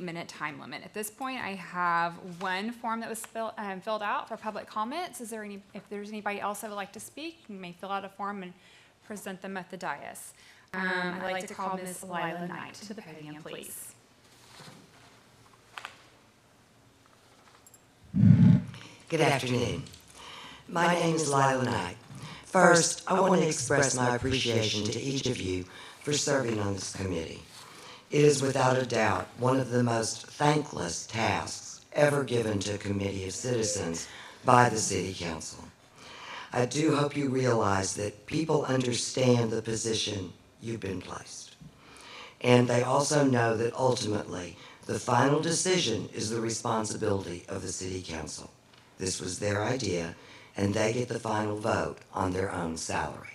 30-minute time limit. At this point, I have one form that was filled out for public comments. If there's anybody else that would like to speak, you may fill out a form and present them at the dais. I'd like to call Ms. Lila Knight to the podium, please. Good afternoon. My name is Lila Knight. First, I want to express my appreciation to each of you for serving on this committee. It is without a doubt one of the most thankless tasks ever given to a committee of citizens by the City Council. I do hope you realize that people understand the position you've been placed. And they also know that ultimately the final decision is the responsibility of the City Council. This was their idea, and they get the final vote on their own salary.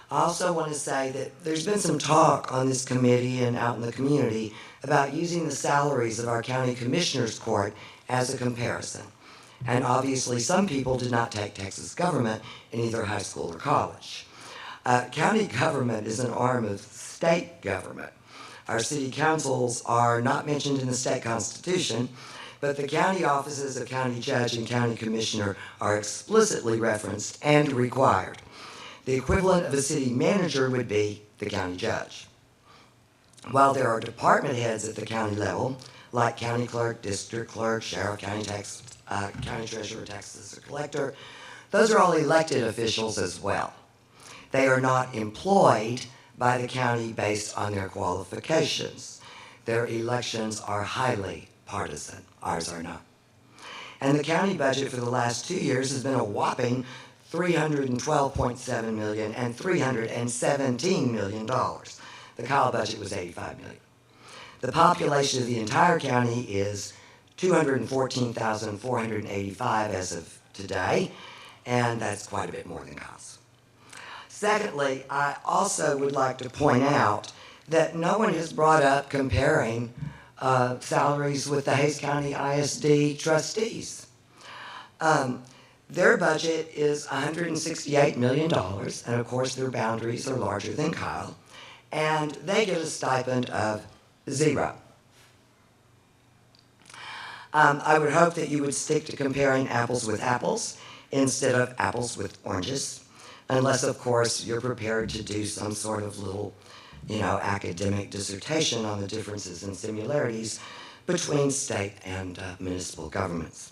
I also want to say that there's been some talk on this committee and out in the community about using the salaries of our county commissioners court as a comparison. And obviously some people did not take Texas government in either high school or college. County government is an arm of state government. Our city councils are not mentioned in the state constitution, but the county offices of county judge and county commissioner are explicitly referenced and required. The equivalent of a city manager would be the county judge. While there are department heads at the county level, like county clerk, district clerk, sheriff, county treasurer, tax assessor, collector, those are all elected officials as well. They are not employed by the county based on their qualifications. Their elections are highly partisan. Ours are not. And the county budget for the last 2 years has been a whopping $312.7 million and $317 million. The Kyle budget was $85 million. The population of the entire county is 214,485 as of today, and that's quite a bit more than Kyle's. Secondly, I also would like to point out that no one has brought up comparing salaries with the Hays County ISD trustees. Their budget is $168 million, and of course their boundaries are larger than Kyle, and they get a stipend of 0. I would hope that you would stick to comparing apples with apples instead of apples with oranges, unless of course you're prepared to do some sort of little, academic dissertation on the differences and similarities between state and municipal governments.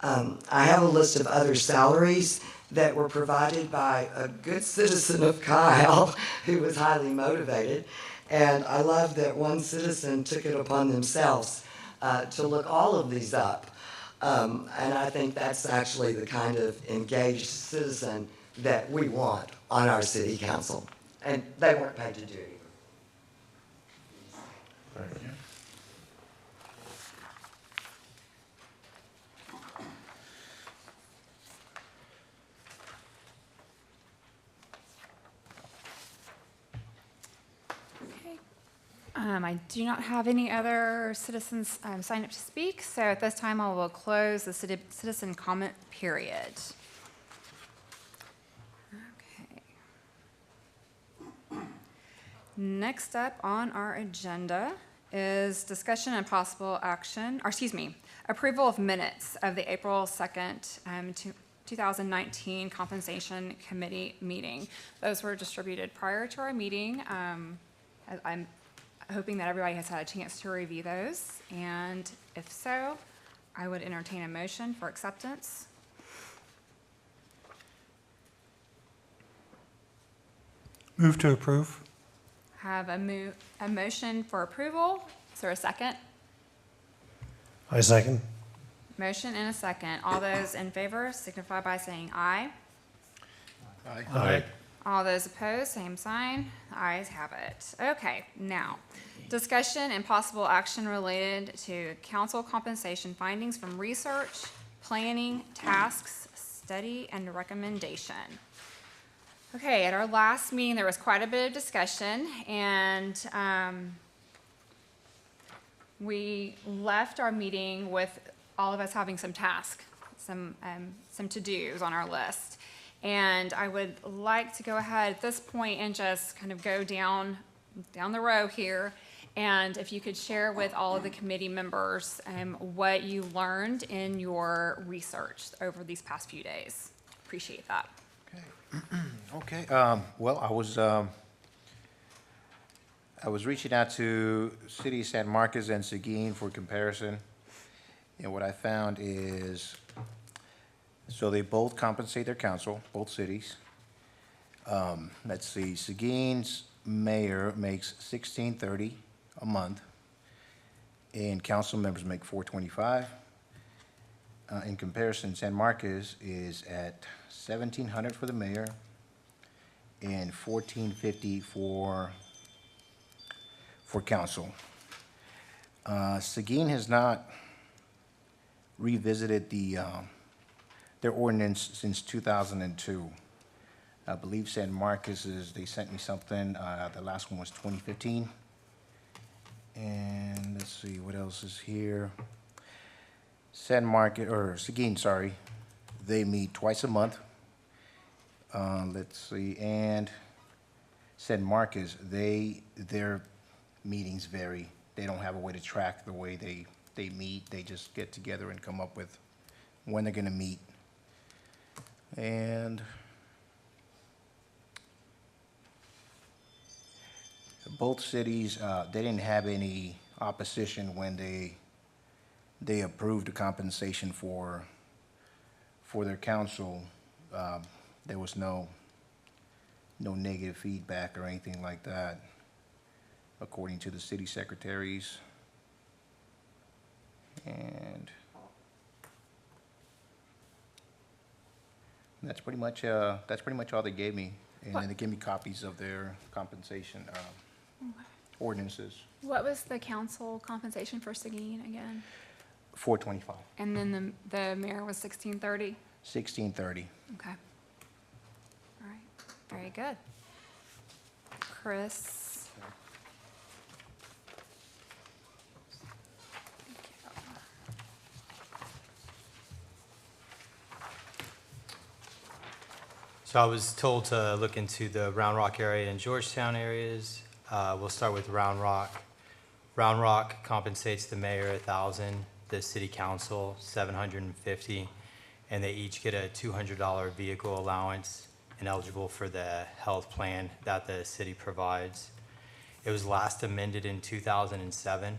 I have a list of other salaries that were provided by a good citizen of Kyle who was highly motivated, and I love that one citizen took it upon themselves to look all of these up, and I think that's actually the kind of engaged citizen that we want on our city council, and they weren't paid to do it either. Thank you. I do not have any other citizens sign up to speak, so at this time I will close the citizen comment period. Okay. Next up on our agenda is discussion and possible action, approval of minutes of the April 2nd, 2019 Compensation Committee meeting. Those were distributed prior to our meeting. I'm hoping that everybody has had a chance to review those, and if so, I would entertain a motion for acceptance. Move to approve. Have a motion for approval. Is there a second? I second. Motion and a second. All those in favor signify by saying aye. Aye. Aye. All those opposed, same sign. The ayes have it. Okay, now, discussion and possible action related to council compensation findings from research, planning, tasks, study, and recommendation. Okay, at our last meeting, there was quite a bit of discussion, and we left our meeting with all of us having some tasks, some to-dos on our list. And I would like to go ahead at this point and just kind of go down the row here And if you could share with all of the committee members what you learned in your research over these past few days. Appreciate that. Okay, well, I was reaching out to City of San Marcos and Seguin for comparison. And what I found is, so they both compensate their council, both cities. Let's see, Seguin's mayor makes $1,630 a month, and council members make $425. In comparison, San Marcos is at $1,700 for the mayor and $1,450 for council. Seguin has not revisited their ordinance since 2002. I believe San Marcos they sent me something, the last one was 2015. And let's see, what else is here? Seguin, sorry, they meet twice a month. Let's see, and San Marcos, their meetings vary. They don't have a way to track the way they meet. They just get together and come up with when they're gonna meet. And both cities, they didn't have any opposition when they approved the compensation for their council. There was no negative feedback or anything like that, according to the city secretaries. And that's pretty much all they gave me. And then they gave me copies of their compensation ordinances. What was the council compensation for Seguin again? $425, And then the mayor was $1,630? $1,630. Okay. All right, very good. Chris? So I was told to look into the Round Rock area and Georgetown areas. We'll start with Round Rock. Round Rock compensates the mayor $1,000, the city council $750, and they each get a $200 vehicle allowance and eligible for the health plan that the city provides. It was last amended in 2007.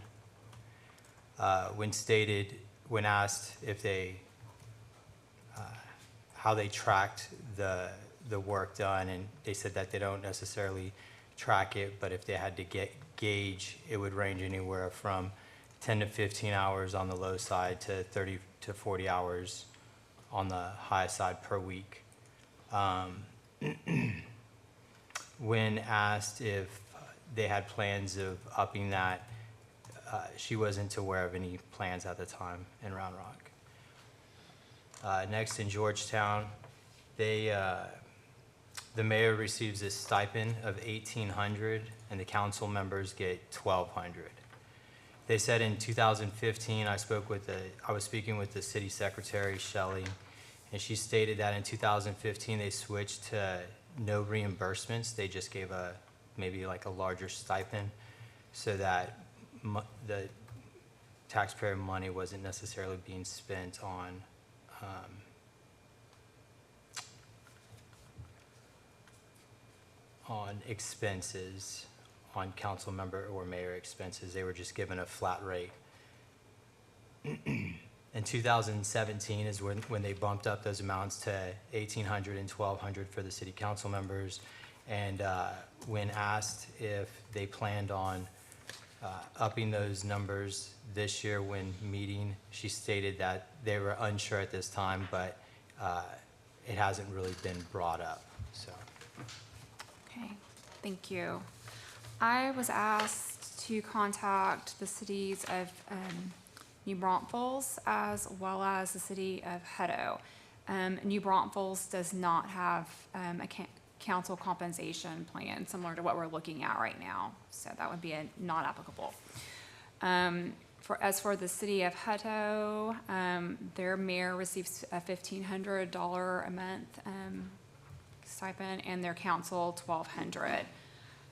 When asked if they how they tracked the work done, and they said that they don't necessarily track it, but if they had to gauge, it would range anywhere from 10 to 15 hours on the low side to 30 to 40 hours on the high side per week. When asked if they had plans of upping that, she wasn't aware of any plans at the time in Round Rock. Next, in Georgetown, the mayor receives a stipend of $1,800, and the council members get $1,200. They said in 2015, I was speaking with the city secretary, Shelley, and she stated that in 2015 they switched to no reimbursements. They just gave maybe like a larger stipend, so that the taxpayer money wasn't necessarily being spent on expenses, on council member or mayor expenses. They were just given a flat rate. In 2017 is when they bumped up those amounts to $1,800 and $1,200 for the city council members. And when asked if they planned on upping those numbers this year when meeting, she stated that they were unsure at this time, but it hasn't really been brought up, so. Okay, thank you. I was asked to contact the cities of New Braunfels as well as the city of Hutto. New Braunfels does not have a council compensation plan similar to what we're looking at right now, so that would be not applicable. As for the city of Hutto, their mayor receives a $1,500 a month stipend, and their council $1,200.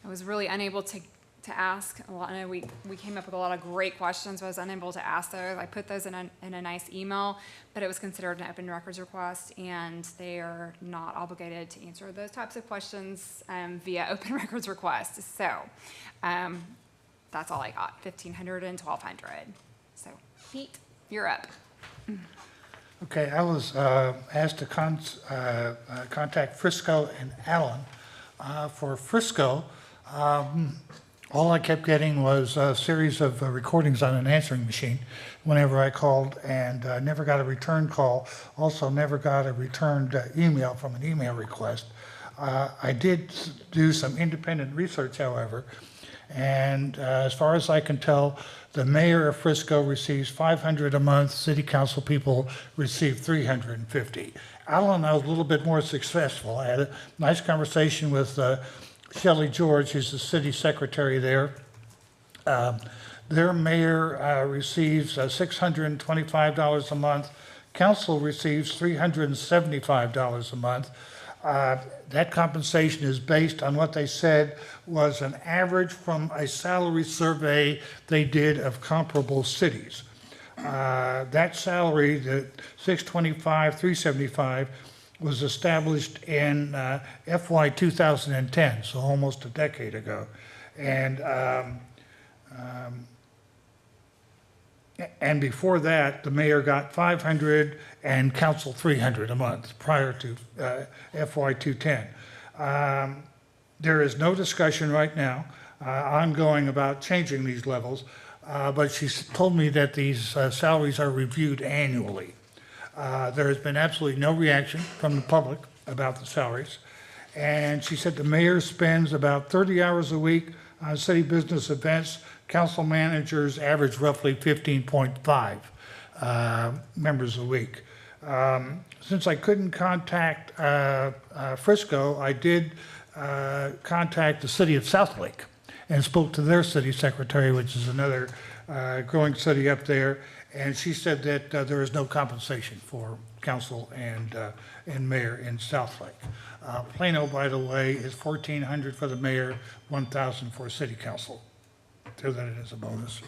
I was really unable to to ask. I know we came up with a lot of great questions, but I was unable to ask those. I put those in a nice email, but it was considered an open records request, and they are not obligated to answer those types of questions via open records request. So that's all I got, 1,500 and 1,200. So Pete, you're up. Okay, I was asked to contact Frisco and Allen. For Frisco, all I kept getting was a series of recordings on an answering machine whenever I called, and never got a return call. Also never got a returned email from an email request. I did do some independent research, however, and as far as I can tell, the mayor of Frisco receives 500 a month, city council people receive 350. Allen, I was a little bit more successful. I had a nice conversation with Shelley George, who's the city secretary there. Their mayor receives $625 a month. Council receives $375 a month. That compensation is based on what they said was an average from a salary survey they did of comparable cities. That salary, the $625, $375, was established in FY 2010, so almost a decade ago. And before that, the mayor got 500 and council 300 a month prior to FY 210. There is no discussion right now ongoing about changing these levels, but she told me that these salaries are reviewed annually. There has been absolutely no reaction from the public about the salaries. And she said the mayor spends about 30 hours a week on city business events. Council managers average roughly 15.5 members a week. Since I couldn't contact Frisco, I did contact the city of Southlake and spoke to their city secretary, which is another growing city up there. And she said that there is no compensation for council and mayor in Southlake. Plano, by the way, is $1,400 for the mayor, $1,000 for city council. Throw that in as a bonus.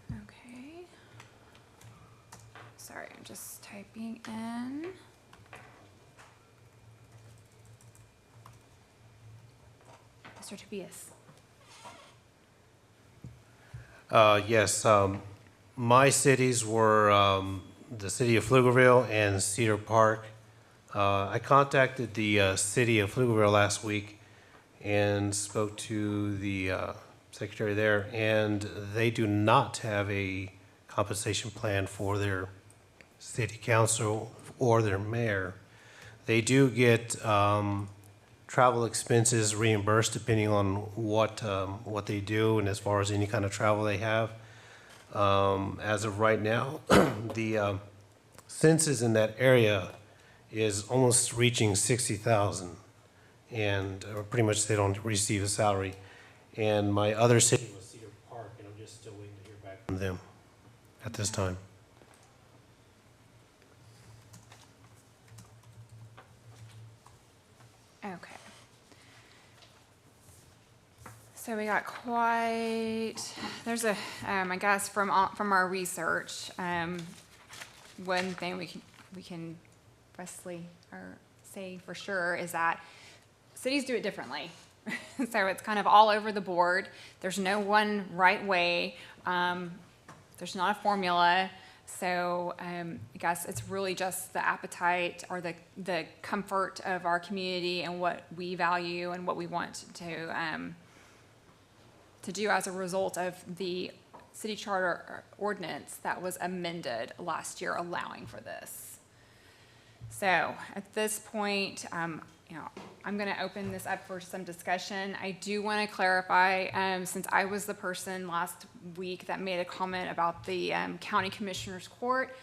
Okay. Sorry, I'm just typing in. Mr. Tobias. Yes, my cities were the city of Pflugerville and Cedar Park. I contacted the city of Pflugerville last week and spoke to the secretary there, and they do not have a compensation plan for their city council or their mayor. They do get travel expenses reimbursed depending on what they do and as far as any kind of travel they have. As of right now, the census in that area is almost reaching 60,000, and pretty much they don't receive a salary. And my other city was Cedar Park, and I'm just still waiting to hear back from them at this time. Okay. So we got quite, there's a, I guess from our research, one thing we can Wesley or say for sure is that cities do it differently. So it's kind of all over the board. There's no one right way. There's not a formula. So I guess it's really just the appetite or the comfort of our community and what we value and what we want to do as a result of the city charter ordinance that was amended last year, allowing for this. So at this point, I'm going to open this up for some discussion. I do want to clarify, since I was the person last week that made a comment about the county commissioner's court,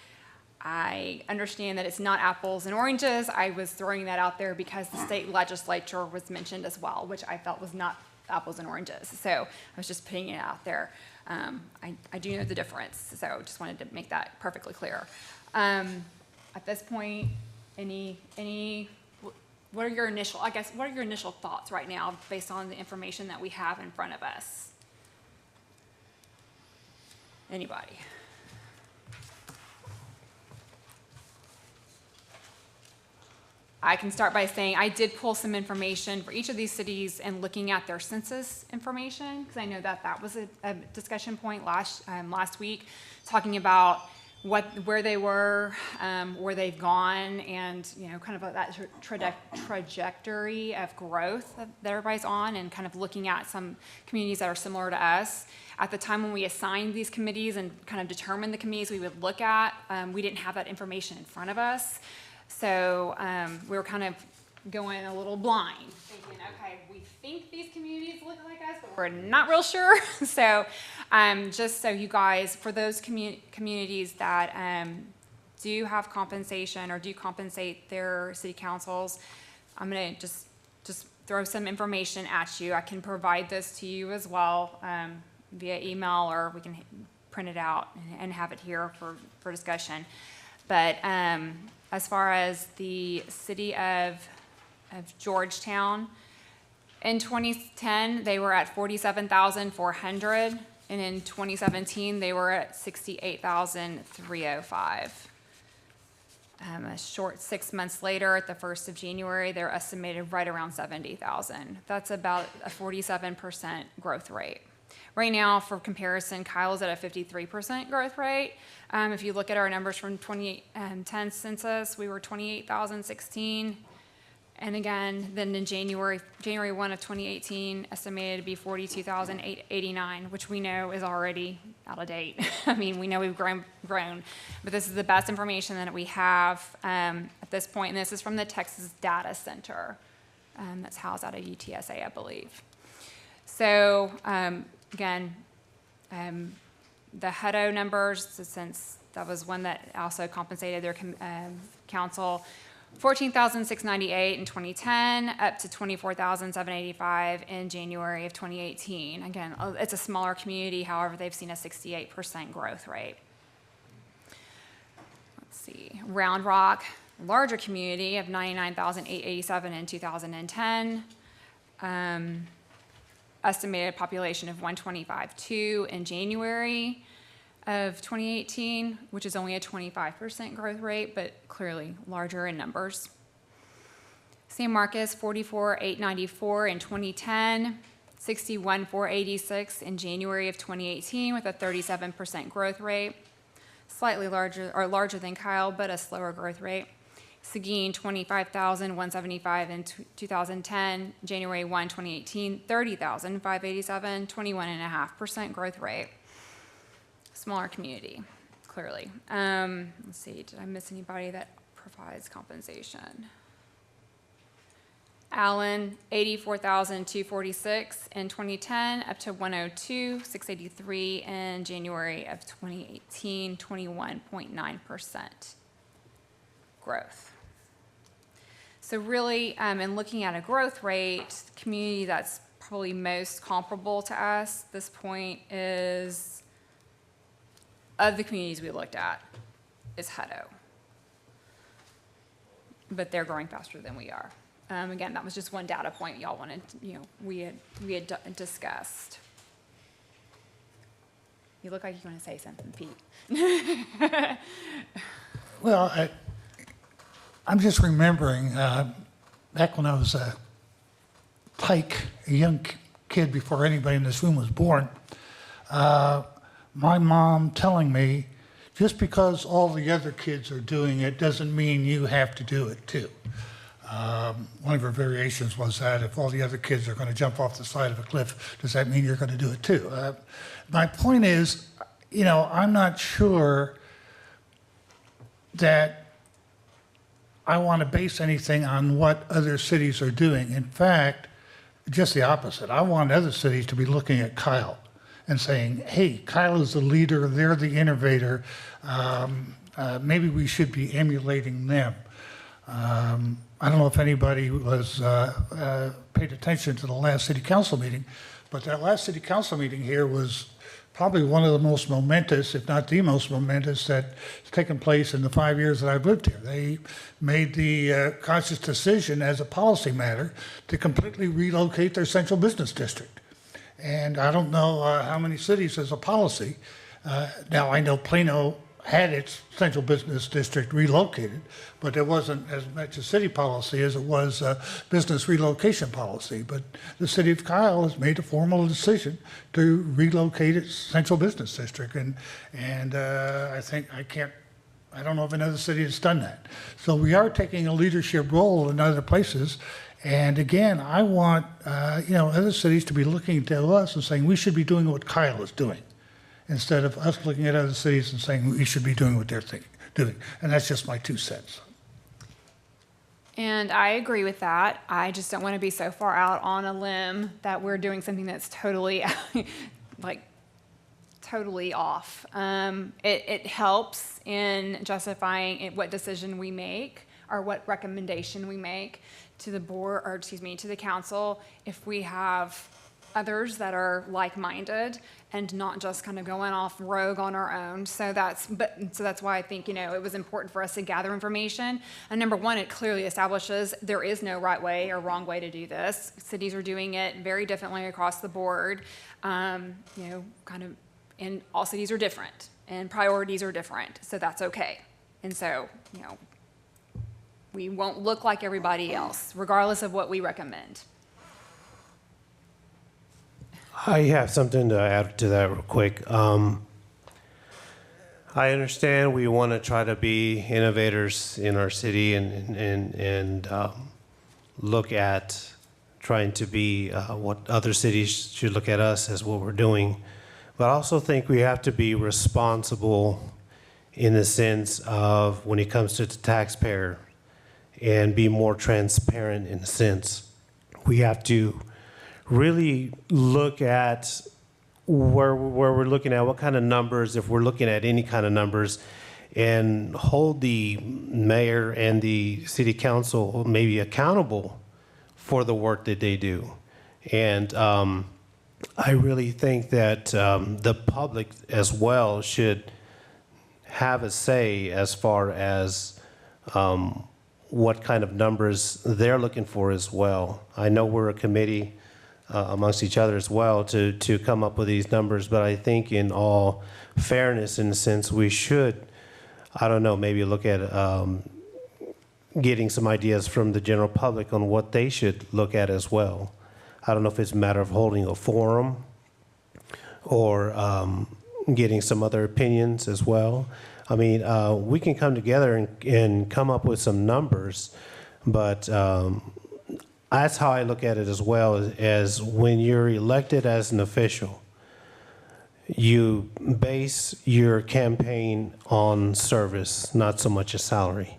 I understand that it's not apples and oranges. I was throwing that out there because the state legislature was mentioned as well, which I felt was not apples and oranges. So I was just putting it out there. I do know the difference, so just wanted to make that perfectly clear. At this point, any what are your initial, I guess, what are your initial thoughts right now based on the information that we have in front of us? Anybody? I can start by saying I did pull some information for each of these cities and looking at their census information, because I know that that was a discussion point last week, talking about where they were, where they've gone, and kind of that trajectory of growth that everybody's on, and kind of looking at some communities that are similar to us. At the time when we assigned these committees and kind of determined the committees we would look at, we didn't have that information in front of us. So we were kind of going a little blind, thinking, okay, we think these communities look like us, but we're not real sure. So just so you guys, for those communities that do have compensation or do compensate their city councils, I'm going to just throw some information at you. I can provide this to you as well via email, or we can print it out and have it here for discussion. But as far as the city of Georgetown, in 2010, they were at 47,400, and in 2017, they were at 68,305. A short 6 months later, at the 1st of January, they're estimated right around 70,000. That's about a 47% growth rate. Right now, for comparison, Kyle's at a 53% growth rate. If you look at our numbers from 2010 census, we were 28,016. And again, then in January 1 of 2018, estimated to be 42,889, which we know is already out of date. I mean, we know we've grown, but this is the best information that we have at this point, and this is from the Texas Data Center that's housed out of UTSA, I believe. So again, the Hutto numbers, since that was one that also compensated their council, 14,698 in 2010, up to 24,785 in January of 2018. Again, it's a smaller community, however, they've seen a 68% growth rate. Let's see, Round Rock, larger community of 99,887 in 2010. Estimated population of 125.2 in January of 2018, which is only a 25% growth rate, but clearly larger in numbers. San Marcos, 44,894 in 2010, 61,486 in January of 2018, with a 37% growth rate. Slightly larger than Kyle, but a slower growth rate. Seguin, 25,175 in 2010, January 1, 2018, 30,587, 21.5% growth rate. Smaller community, clearly. Let's see, did I miss anybody that provides compensation? Allen, 84,246 in 2010, up to 102,683 in January of 2018, 21.9% growth. So really, in looking at a growth rate, the community that's probably most comparable to us at this point is, of the communities we looked at, is Hutto. But they're growing faster than we are. Again, that was just one data point y'all wanted, we had discussed. You look like you want to say something, Pete. Well, I'm just remembering back when I was a young kid before anybody in this room was born, my mom telling me, just because all the other kids are doing it doesn't mean you have to do it too. One of her variations was that if all the other kids are going to jump off the side of a cliff, does that mean you're going to do it too? My point is, I'm not sure that I want to base anything on what other cities are doing. In fact, just the opposite. I want other cities to be looking at Kyle and saying, hey, Kyle is the leader, they're the innovator, maybe we should be emulating them. I don't know if anybody was paid attention to the last city council meeting, but that last city council meeting here was probably one of the most momentous, if not the most momentous, that's taken place in the 5 years that I've lived here. They made the conscious decision as a policy matter to completely relocate their central business district. And I don't know how many cities as a policy. Now, I know Plano had its central business district relocated, but it wasn't as much a city policy as it was a business relocation policy. But the city of Kyle has made a formal decision to relocate its central business district. And I think I don't know of another city that's done that. So we are taking a leadership role in other places. And again, I want, other cities to be looking to us and saying, we should be doing what Kyle is doing, instead of us looking at other cities and saying we should be doing what they're doing. And that's just my 2 cents. And I agree with that. I just don't want to be so far out on a limb that we're doing something that's totally, totally off. It helps in justifying what decision we make or what recommendation we make to the board, or excuse me, to the council, if we have others that are like-minded and not just kind of going off rogue on our own. So that's why I think, it was important for us to gather information. And number one, it clearly establishes there is no right way or wrong way to do this. Cities are doing it very differently across the board. And all cities are different and priorities are different. So that's okay. And so, we won't look like everybody else, regardless of what we recommend. I have something to add to that real quick. I understand we want to try to be innovators in our city and look at trying to be what other cities should look at us as what we're doing. But I also think we have to be responsible in the sense of when it comes to the taxpayer and be more transparent in a sense. We have to really look at where we're looking at, what kind of numbers, if we're looking at any kind of numbers, and hold the mayor and the city council maybe accountable for the work that they do. And I really think that the public as well should have a say as far as what kind of numbers they're looking for as well. I know we're a committee amongst each other as well to come up with these numbers, but I think in all fairness, in a sense, we should, I don't know, maybe look at getting some ideas from the general public on what they should look at as well. I don't know if it's a matter of holding a forum or getting some other opinions as well. I mean, we can come together and come up with some numbers, but that's how I look at it as well, as when you're elected as an official, you base your campaign on service, not so much a salary.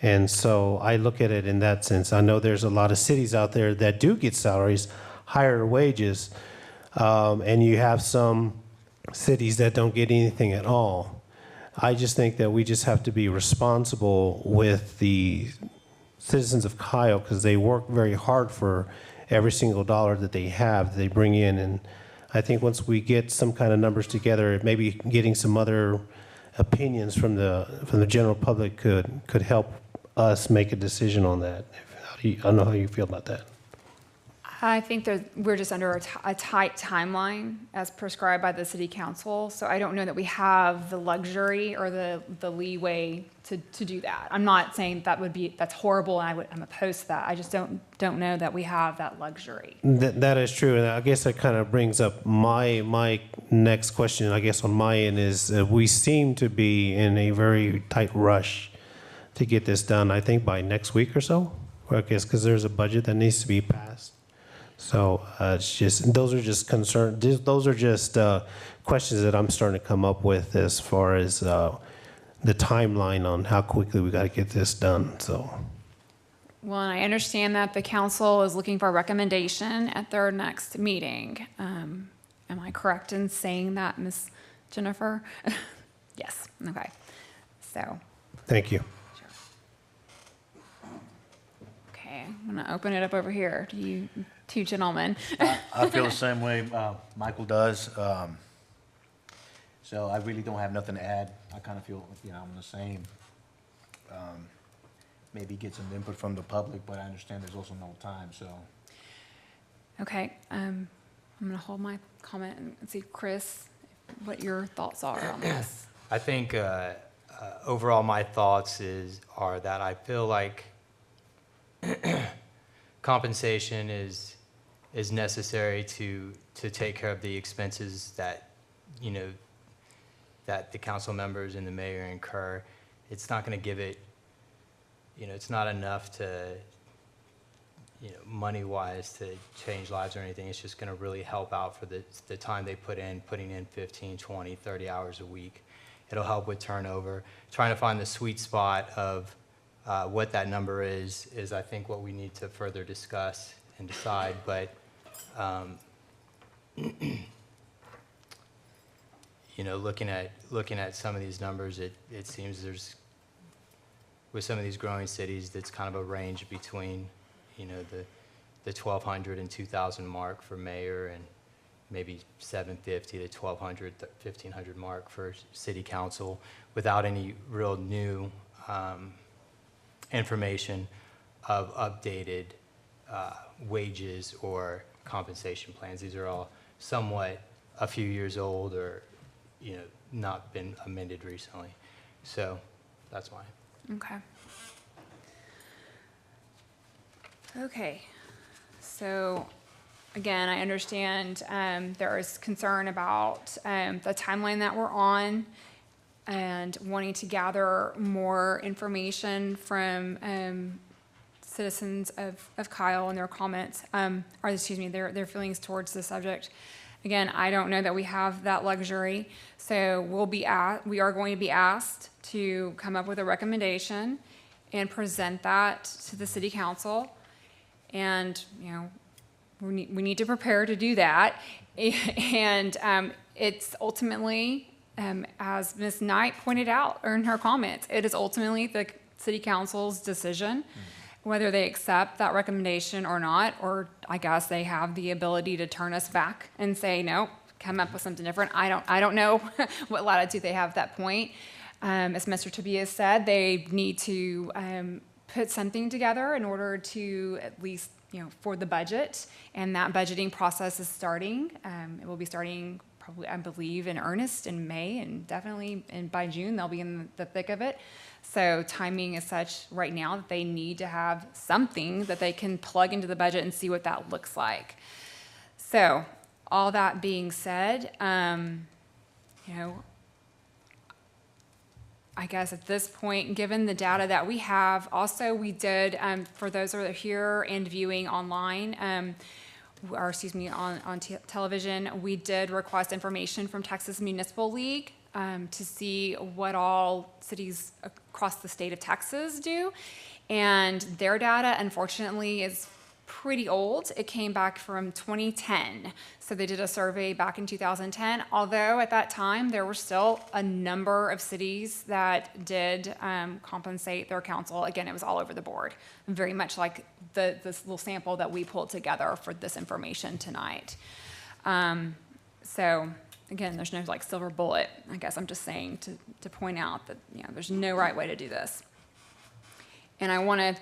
And so I look at it in that sense. I know there's a lot of cities out there that do get salaries, higher wages, and you have some cities that don't get anything at all. I just think that we just have to be responsible with the citizens of Kyle, because they work very hard for every single dollar that they have, that they bring in. And I think once we get some kind of numbers together, maybe getting some other opinions from the general public could help us make a decision on that. I don't know how you feel about that. I think that we're just under a tight timeline as prescribed by the city council. So I don't know that we have the luxury or the leeway to do that. I'm not saying that's horrible and I'm opposed to that. I just don't know that we have that luxury. That is true, and I guess that kind of brings up my next question, I guess on my end, is we seem to be in a very tight rush to get this done, I think by next week or so, I guess, because there's a budget that needs to be passed. So it's just, those are just questions that I'm starting to come up with as far as the timeline on how quickly we got to get this done. So. Well, and I understand that the council is looking for a recommendation at their next meeting. Am I correct in saying that, Ms. Jennifer? Yes. Okay. So. Thank you. Okay, I'm going to open it up over here to you two gentlemen. I feel the same way Michael does. So I really don't have nothing to add. I kind of feel, I'm the same. Maybe get some input from the public, but I understand there's also no time, so. Okay, I'm gonna hold my comment and see, Chris, what your thoughts are on this. I think overall my thoughts are that I feel like compensation is necessary to take care of the expenses that, that the council members and the mayor incur. It's not going to give it, it's not enough to, money-wise to change lives or anything. It's just going to really help out for the time they putting in 15, 20, 30 hours a week. It'll help with turnover. Trying to find the sweet spot of what that number is I think what we need to further discuss and decide. But, looking at some of these numbers, it seems there's, with some of these growing cities, that's kind of a range between, the 1,200 and 2,000 mark for mayor, and maybe 750 to 1,200, 1,500 mark for city council, without any real new information of updated wages or compensation plans. These are all somewhat a few years old, or not been amended recently. So that's mine. Okay. Okay, so again, I understand there is concern about the timeline that we're on and wanting to gather more information from citizens of Kyle and their comments, or excuse me, their feelings towards the subject. Again, I don't know that we have that luxury, so we are going to be asked to come up with a recommendation and present that to the city council. And, we need to prepare to do that. And it's ultimately, as Ms. Knight pointed out in her comments, it is ultimately the city council's decision whether they accept that recommendation or not, or I guess they have the ability to turn us back and say, no, come up with something different. I don't know what latitude they have at that point. As Mr. Tobias said, they need to put something together in order to at least, for the budget, and that budgeting process is starting. It will be starting probably, I believe, in earnest in May, and definitely by June, they'll be in the thick of it. So timing is such right now that they need to have something that they can plug into the budget and see what that looks like. So all that being said, I guess at this point, given the data that we have, also we did, for those that are here and viewing online, or excuse me, on television, we did request information from Texas Municipal League to see what all cities across the state of Texas do. And their data, unfortunately, is pretty old. It came back from 2010. So they did a survey back in 2010, although at that time there were still a number of cities that did compensate their council. Again, it was all over the board, very much like this little sample that we pulled together for this information tonight. So again, there's no like silver bullet. I guess I'm just saying to point out that there's no right way to do this. And I want to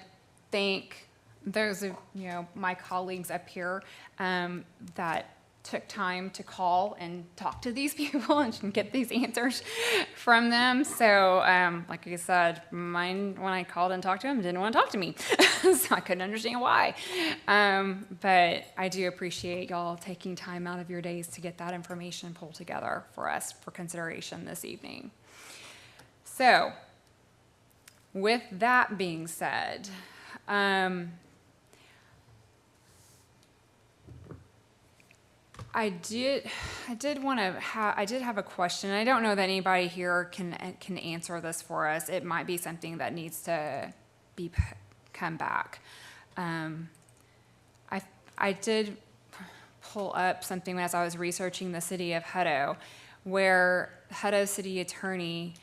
thank those of my colleagues up here that took time to call and talk to these people and get these answers from them. So like I said, mine, when I called and talked to them, didn't want to talk to me. So I couldn't understand why. But I do appreciate y'all taking time out of your days to get that information pulled together for us for consideration this evening. So with that being said, I did have a question. I don't know that anybody here can answer this for us. It might be something that needs to come back. I did pull up something as I was researching the city of Hutto, where Hutto city attorney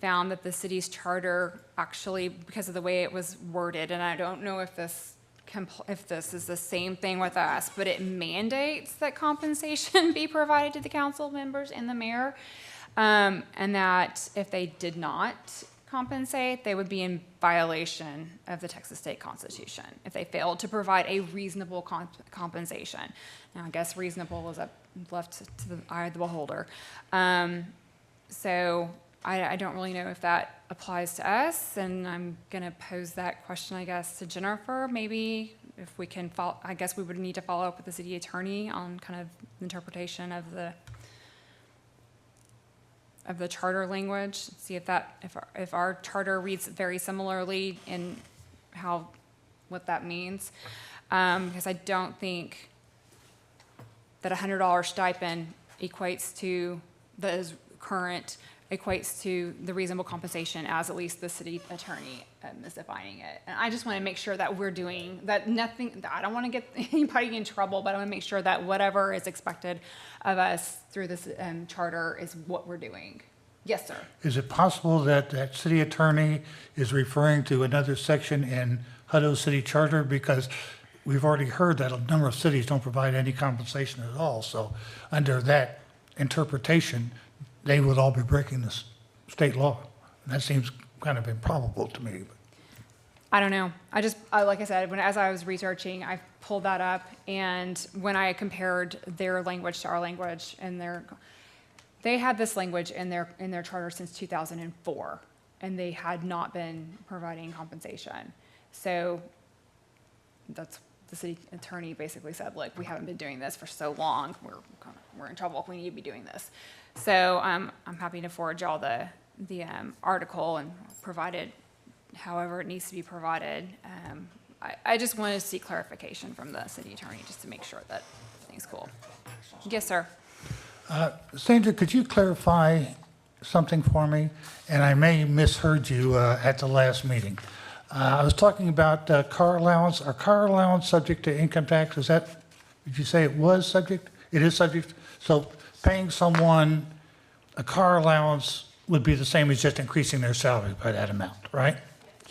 found that the city's charter actually, because of the way it was worded, and I don't know if this is the same thing with us, but it mandates that compensation be provided to the council members and the mayor. And that if they did not compensate, they would be in violation of the Texas State Constitution if they failed to provide a reasonable compensation. Now, I guess reasonable is left to the eye of the beholder. So I don't really know if that applies to us, and I'm going to pose that question, I guess, to Jennifer. Maybe if we can follow, I guess we would need to follow up with the city attorney on kind of interpretation of the charter language, see if our charter reads very similarly in what that means. Because I don't think that $100 stipend equates to the reasonable compensation as at least the city attorney is defining it. And I just want to make sure that we're doing that. I don't want to get anybody in trouble, but I want to make sure that whatever is expected of us through this charter is what we're doing. Yes, sir. Is it possible that that city attorney is referring to another section in Hutto City Charter? Because we've already heard that a number of cities don't provide any compensation at all. So under that interpretation, they would all be breaking the state law. And that seems kind of improbable to me. I don't know. Like I said, as I was researching, I pulled that up, and when I compared their language to our language, and they had this language in their charter since 2004, and they had not been providing compensation. So that's the city attorney basically said, look, we haven't been doing this for so long. We're in trouble if we need to be doing this. So I'm happy to forward y'all the article and provide it however it needs to be provided. I just wanted to see clarification from the city attorney just to make sure that everything's cool. Yes, sir. Sandra, could you clarify something for me? And I may have misheard you at the last meeting. I was talking about car allowance. Are car allowance subject to income tax? Did you say it was subject? It is subject? So paying someone a car allowance would be the same as just increasing their salary by that amount, right?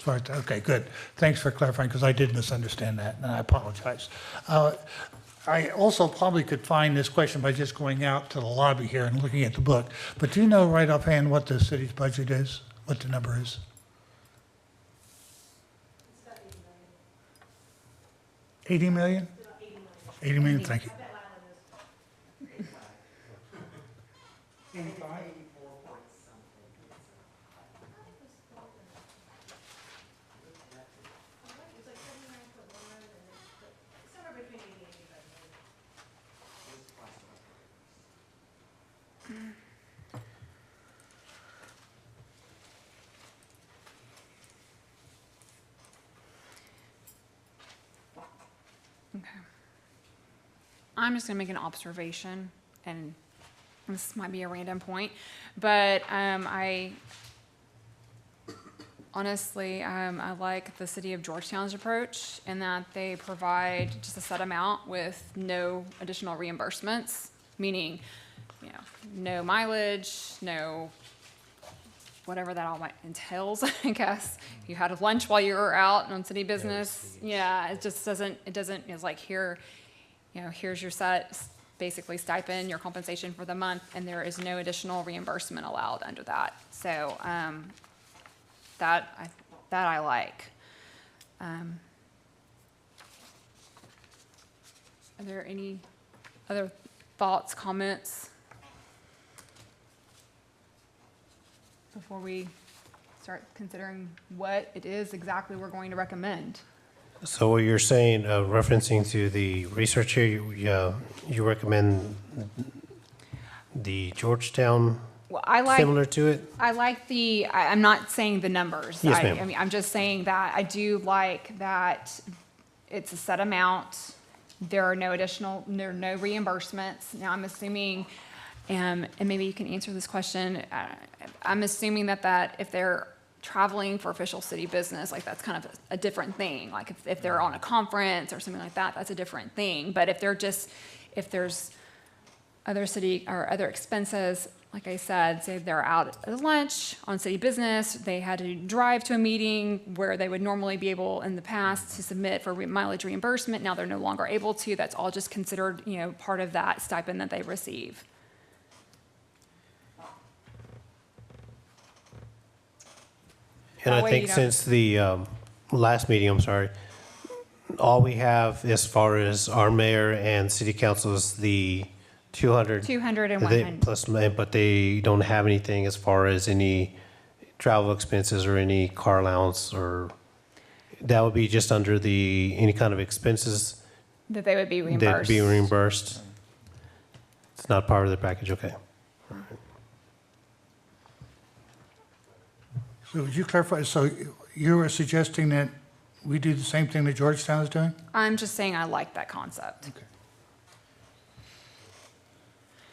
Okay, good. Thanks for clarifying, because I did misunderstand that, and I apologize. I also probably could find this question by just going out to the lobby here and looking at the book. But do you know right offhand what the city's budget is? What the number is? It's about 80 million. 80 million? About 80 million. 80 million, thank you. I bet Lila knows. 85? It's like 79.1 and it's somewhere between 80 and 85 million. Okay. I'm just gonna make an observation, and this might be a random point, but I honestly, I like the city of Georgetown's approach in that they provide just a set amount with no additional reimbursements, meaning, no mileage, no whatever that all entails, I guess. You had lunch while you were out on city business. Yeah, it's like here's your basically stipend, your compensation for the month, and there is no additional reimbursement allowed under that. So, that I like. Are there any other thoughts, comments before we start considering what it is exactly we're going to recommend? So what you're saying, referencing to the research here, you recommend the Georgetown Well, I like. similar to it? I like I'm not saying the numbers. Yes, ma'am. I mean, I'm just saying that I do like that it's a set amount. There are no reimbursements. Now, I'm assuming, and maybe you can answer this question, I'm assuming that if they're traveling for official city business, like that's kind of a different thing. Like if they're on a conference or something like that, that's a different thing. But if there's other city or other expenses, like I said, say they're out at lunch on city business, they had to drive to a meeting where they would normally be able in the past to submit for mileage reimbursement. Now they're no longer able to. That's all just considered, part of that stipend that they receive. And That I way think you don't- since the last meeting, I'm sorry, all we have as far as our mayor and city council is the 200. 200 and They- 100. Plus, but they don't have anything as far as any travel expenses or any car allowance, or that would be just under any kind of expenses That they would be that'd reimbursed. be reimbursed. It's not part of the package, okay. So would you clarify, so you were suggesting that we do the same thing that Georgetown is doing? I'm just saying I like that concept. Okay.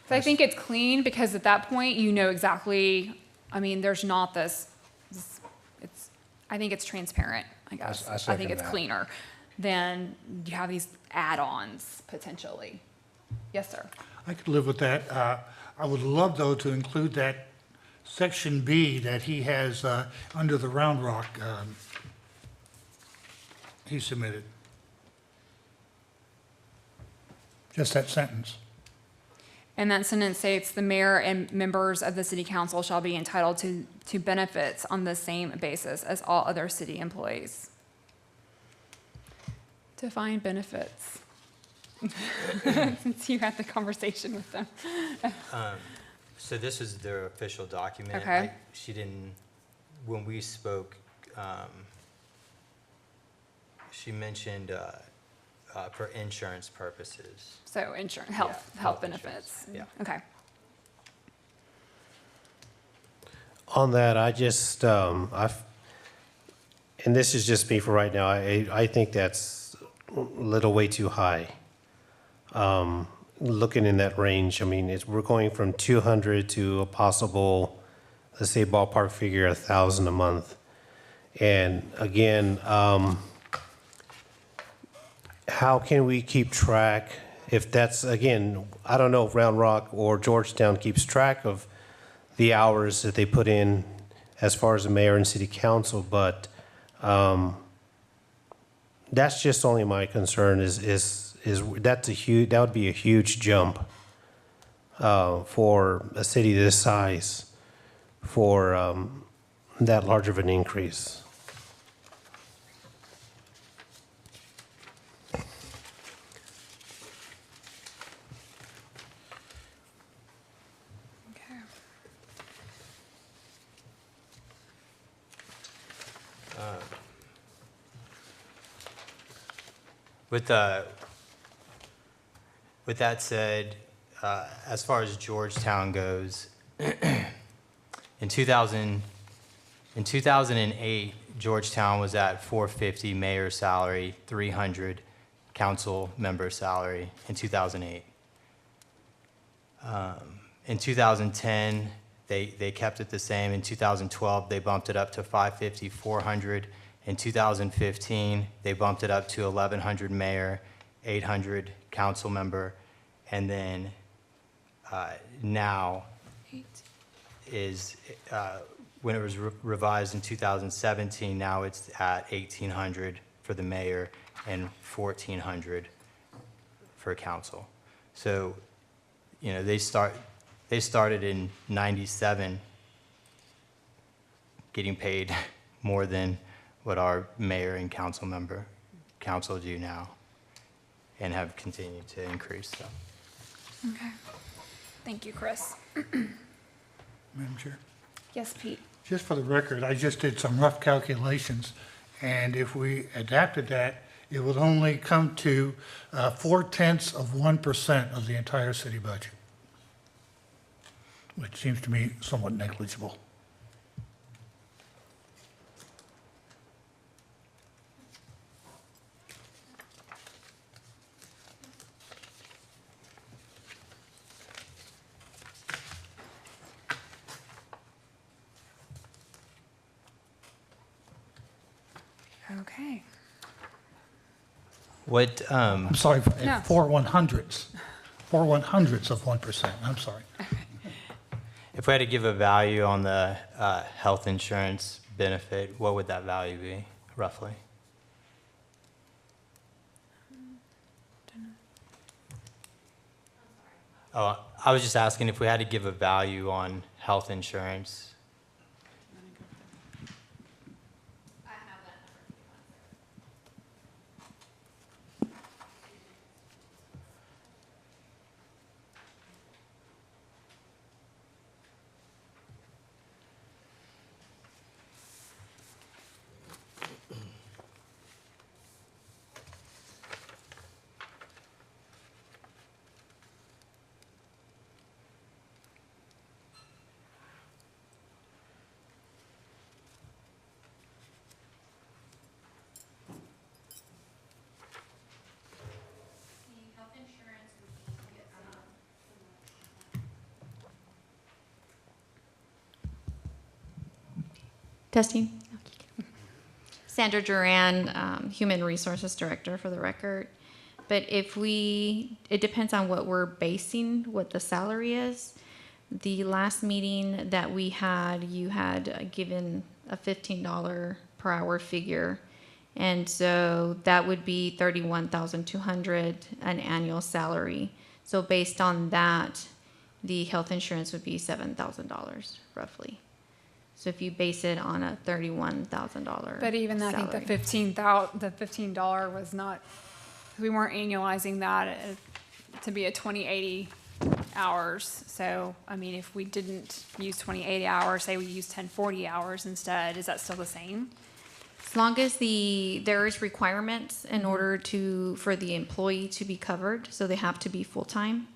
So I think it's clean because at that point, you know exactly, I mean, there's not I think it's transparent, I guess. I I second think it's that. cleaner than you have these add-ons potentially. Yes, sir. I could live with that. I would love, though, to include that section B that he has under the Round Rock he submitted. Just that sentence. And that sentence states, "The mayor and members of the city council shall be entitled to benefits on the same basis as all other city employees." Define benefits. Since you had the conversation with them. So this is their official document. Okay. She didn't, when we spoke, she mentioned for insurance purposes. So insurance, Yeah, health health benefits. insurance, Okay. On that, I just, and this is just me for right now, I think that's a little way too high. Looking in that range, I mean, we're going from 200 to a possible, let's say ballpark figure, 1,000 a month. And again, how can we keep track if that's, again, I don't know if Round Rock or Georgetown keeps track of the hours that they put in as far as the mayor and city council, but that's just only my concern is that would be a huge jump for a city this size for that large of an increase. Okay. With that said, as far as Georgetown goes, in 2008, Georgetown was at 450 mayor salary, 300 council member salary in 2008. In 2010, they kept it the same. In 2012, they bumped it up to 550, 400. In 2015, they bumped it up to 1,100 mayor, 800 council member, and then now is, when it was revised in 2017, now it's at 1,800 for the mayor and 1,400 for council. So, you know, they started in '97 getting paid more than what our mayor and council do now, and have continued to increase, so. Okay. Thank you, Chris. Madam Chair? Yes, Pete. Just for the record, I just did some rough calculations, and if we adapted that, it would only come to 0.4% of the entire city budget, which seems to me somewhat negligible. Okay. What, I'm sorry, No. 4/100ths, 4/100ths of 1%, I'm sorry. if we had to give a value on the health insurance benefit, what would that value be, roughly? Oh, I was just asking if we had to give a value on health insurance. Testing. Sandra Duran, Human Resources Director for the record. But it depends on what we're basing, what the salary is. The last meeting that we had, you had given a $15 per hour figure. And so that would be $31,200 an annual salary. So based on that, the health insurance would be $7,000 roughly. So if you base it on a $31,000 But even I think the $15 was not, we weren't annualizing that to be a 2080 hours. So, I mean, if we didn't use 2080 hours, say we used 1040 hours instead, is that still the same? As long as there is requirements in order for the employee to be covered, so they have to be full-time.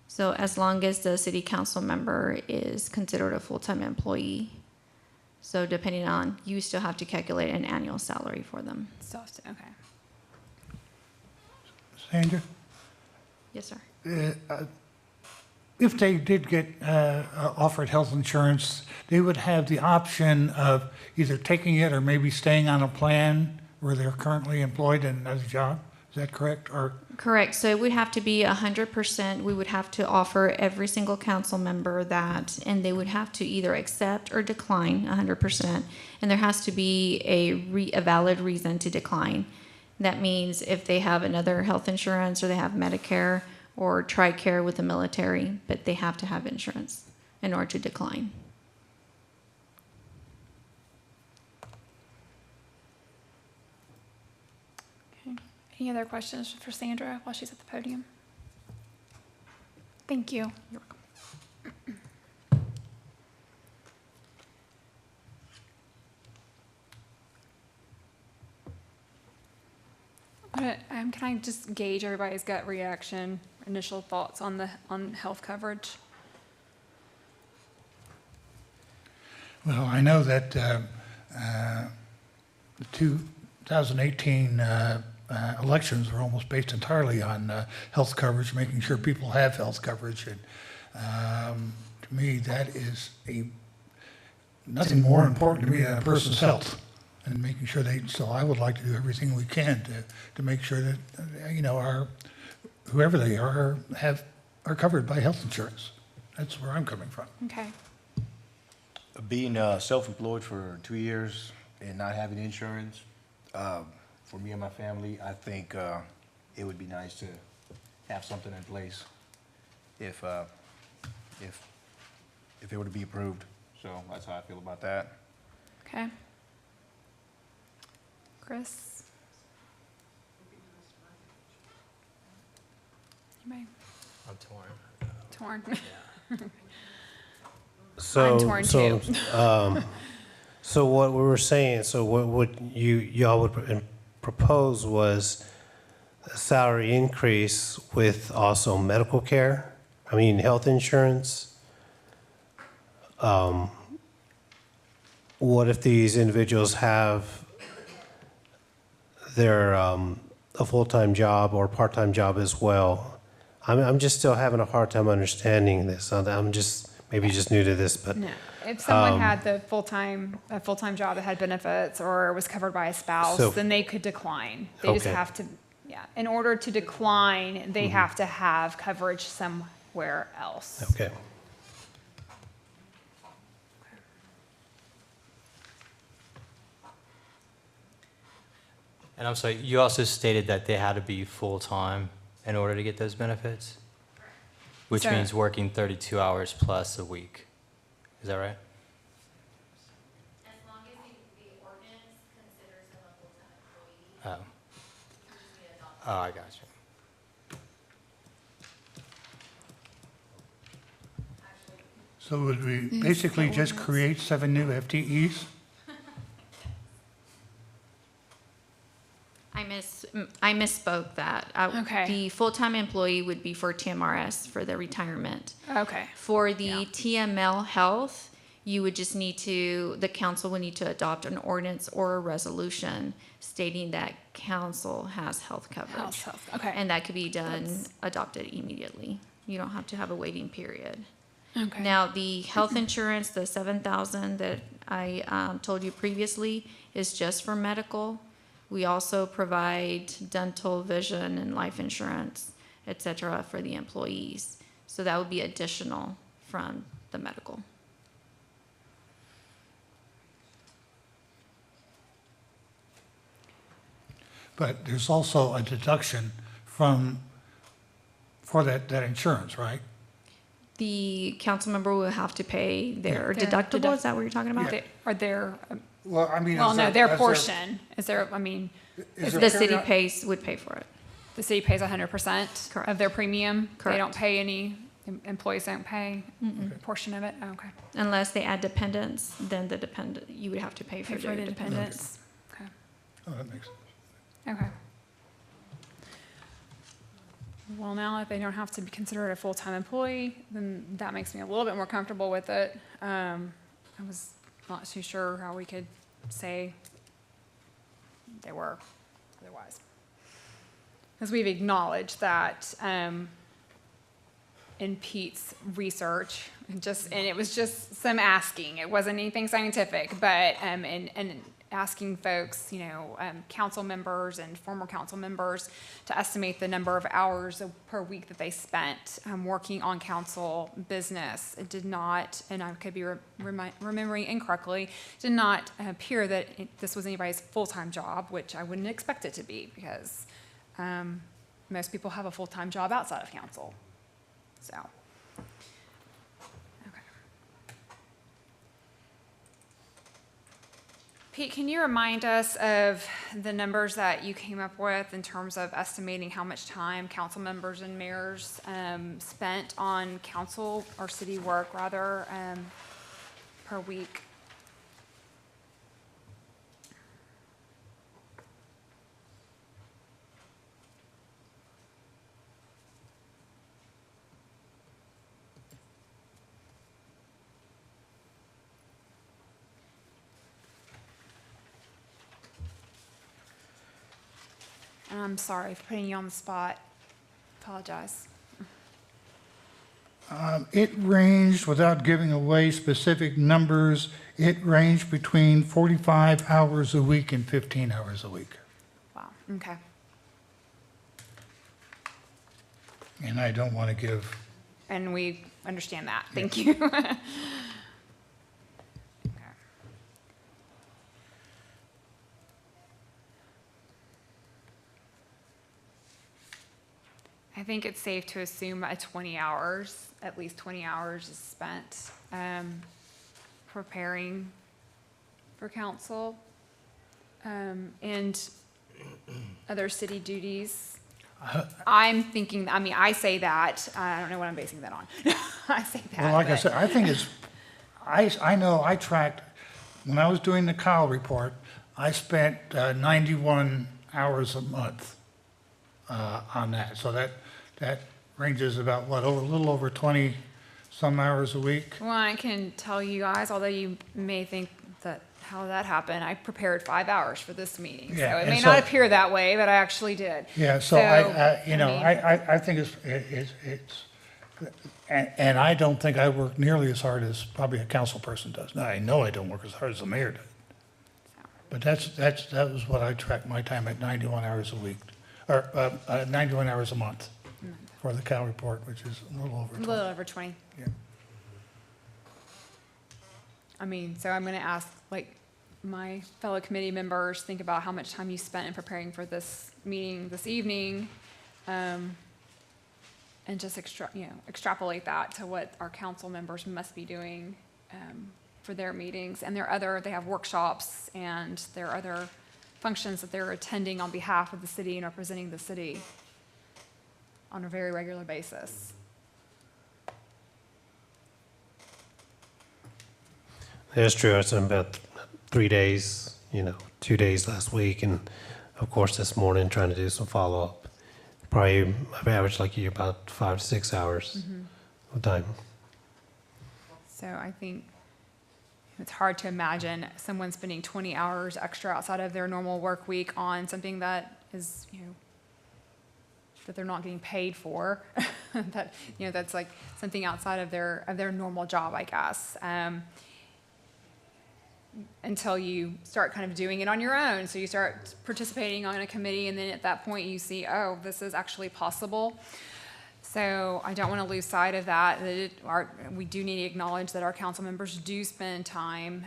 So as long as the city council member is considered a full-time employee. So depending on, you still have to calculate an annual salary for them. Okay. Sandra? Yes, sir. If they did get offered health insurance, they would have the option of either taking it or maybe staying on a plan where they're currently employed in another job. Is that correct? Or Correct. So it would have to be 100%. We would have to offer every single council member that, and they would have to either accept or decline 100%. And there has to be a valid reason to decline. That means if they have another health insurance or they have Medicare or TRICARE with the military, but they have to have insurance in order to decline. Okay. Any other questions for Sandra while she's at the podium? Thank you. You're welcome. Can I just gauge everybody's gut reaction, initial thoughts on health coverage? well, I know that the 2018 elections were almost based entirely on health coverage, making sure people have health coverage. And to me, that is nothing more important to me than a person's health and making sure so I would like to do everything we can to make sure that, whoever they are covered by health insurance. That's where I'm coming from. Okay. Being self-employed for 2 years and not having insurance, for me and my family, I think it would be nice to have something in place if it were to be approved. So that's how I feel about that. Okay. Chris? Anybody? I'm torn. Torn? So, I'm torn too. So what we were saying, so what y'all would propose was a salary increase with also medical care, health insurance. What if these individuals have their a full-time job or part-time job as well? I'm just still having a hard time understanding this. I'm just maybe just new to this, but No. If someone had a full-time job that had benefits or was covered by a spouse, So- then they could decline. They just Okay. have to, in order to decline, they have to have coverage somewhere else. okay. And I'm sorry, you also stated that they had to be full-time in order to get those benefits? Which So- means working 32 hours plus a week. Is that right? As long as the ordinance considers them a full-time employee. Oh. Oh, I got you. So would we basically just create 7 new FTEs? I misspoke that. Okay. The full-time employee would be for TMRS, for the retirement. Okay. For the TML health, you would just the council would need to adopt an ordinance or a resolution stating that council has health coverage. Health, okay. And that could be adopted immediately. You don't have to have a waiting period. Okay. Now, the health insurance, the 7,000 that I told you previously, is just for medical. We also provide dental, vision, and life insurance, et cetera, for the employees. So that would be additional from the medical. But there's also a deduction for that insurance, right? The council member will have to pay their Their deductible, is that what you're talking about? Are there, Well, I mean. well, is no, there- their is there- portion, is there, I mean, is there The city period- would pay for it. the city pays 100% Correct. of their premium? They Correct. don't pay any, employees don't pay a portion of it? Oh, okay. Unless they add dependents, then you would have to pay Pay for for their the dependents. dependents? Okay. Oh, that makes sense. Okay. Well, now that they don't have to be considered a full-time employee, then that makes me a little bit more comfortable with it. I was not too sure how we could say they were otherwise. Because we've acknowledged that, in Pete's research, and it was just some asking. It wasn't anything scientific, but, and asking folks, council members and former council members to estimate the number of hours per week that they spent working on council business. It did not, and I could be remembering incorrectly, did not appear that this was anybody's full-time job, which I wouldn't expect it to be, because most people have a full-time job outside of council. So, okay. Pete, can you remind us of the numbers that you came up with in terms of estimating how much time council members and mayors spent on council or city work, rather, per week? And I'm sorry for putting you on the spot. Apologize. It ranged, without giving away specific numbers, it ranged between 45 hours a week and 15 hours a week. Wow, okay. And I don't want to give, And we understand that. Thank you. Okay. I think it's safe to assume at least 20 hours is spent preparing for council and other city duties. I'm thinking, I say that, I don't know what I'm basing that on. I say that. well, like I but- said, I think it's, I know I tracked, when I was doing the Kyle report, I spent 91 hours a month on that. So that ranges about, what, a little over 20 some hours a week? Well, I can tell you guys, although you may think that how that happened, I prepared 5 hours for this meeting. Yeah, So it and may so- not appear that way, but I actually did. Yeah, so I think it's, and I don't think I work nearly as hard as probably a council person does. Now, I know I don't work as hard as the mayor does. But that was what I tracked my time at 91 hours a week, or 91 hours a month for the Cal report, which is a little over A 20. little over 20. Yeah. So I'm going to ask, my fellow committee members, think about how much time you spent in preparing for this meeting this evening, and just extrapolate that to what our council members must be doing for their meetings. And they have workshops, and there are other functions that they're attending on behalf of the city and representing the city on a very regular basis. That's true. I spent about 3 days, 2 days last week, and of course this morning trying to do some follow-up. Probably, I've averaged like you about 5 to 6 hours of time. So I think it's hard to imagine someone spending 20 hours extra outside of their normal work week on something that is, that they're not getting paid for. that, that's like something outside of their normal job, I guess. Until you start kind of doing it on your own. So you start participating on a committee, and then at that point you see, oh, this is actually possible. So I don't want to lose sight of that. We do need to acknowledge that our council members do spend time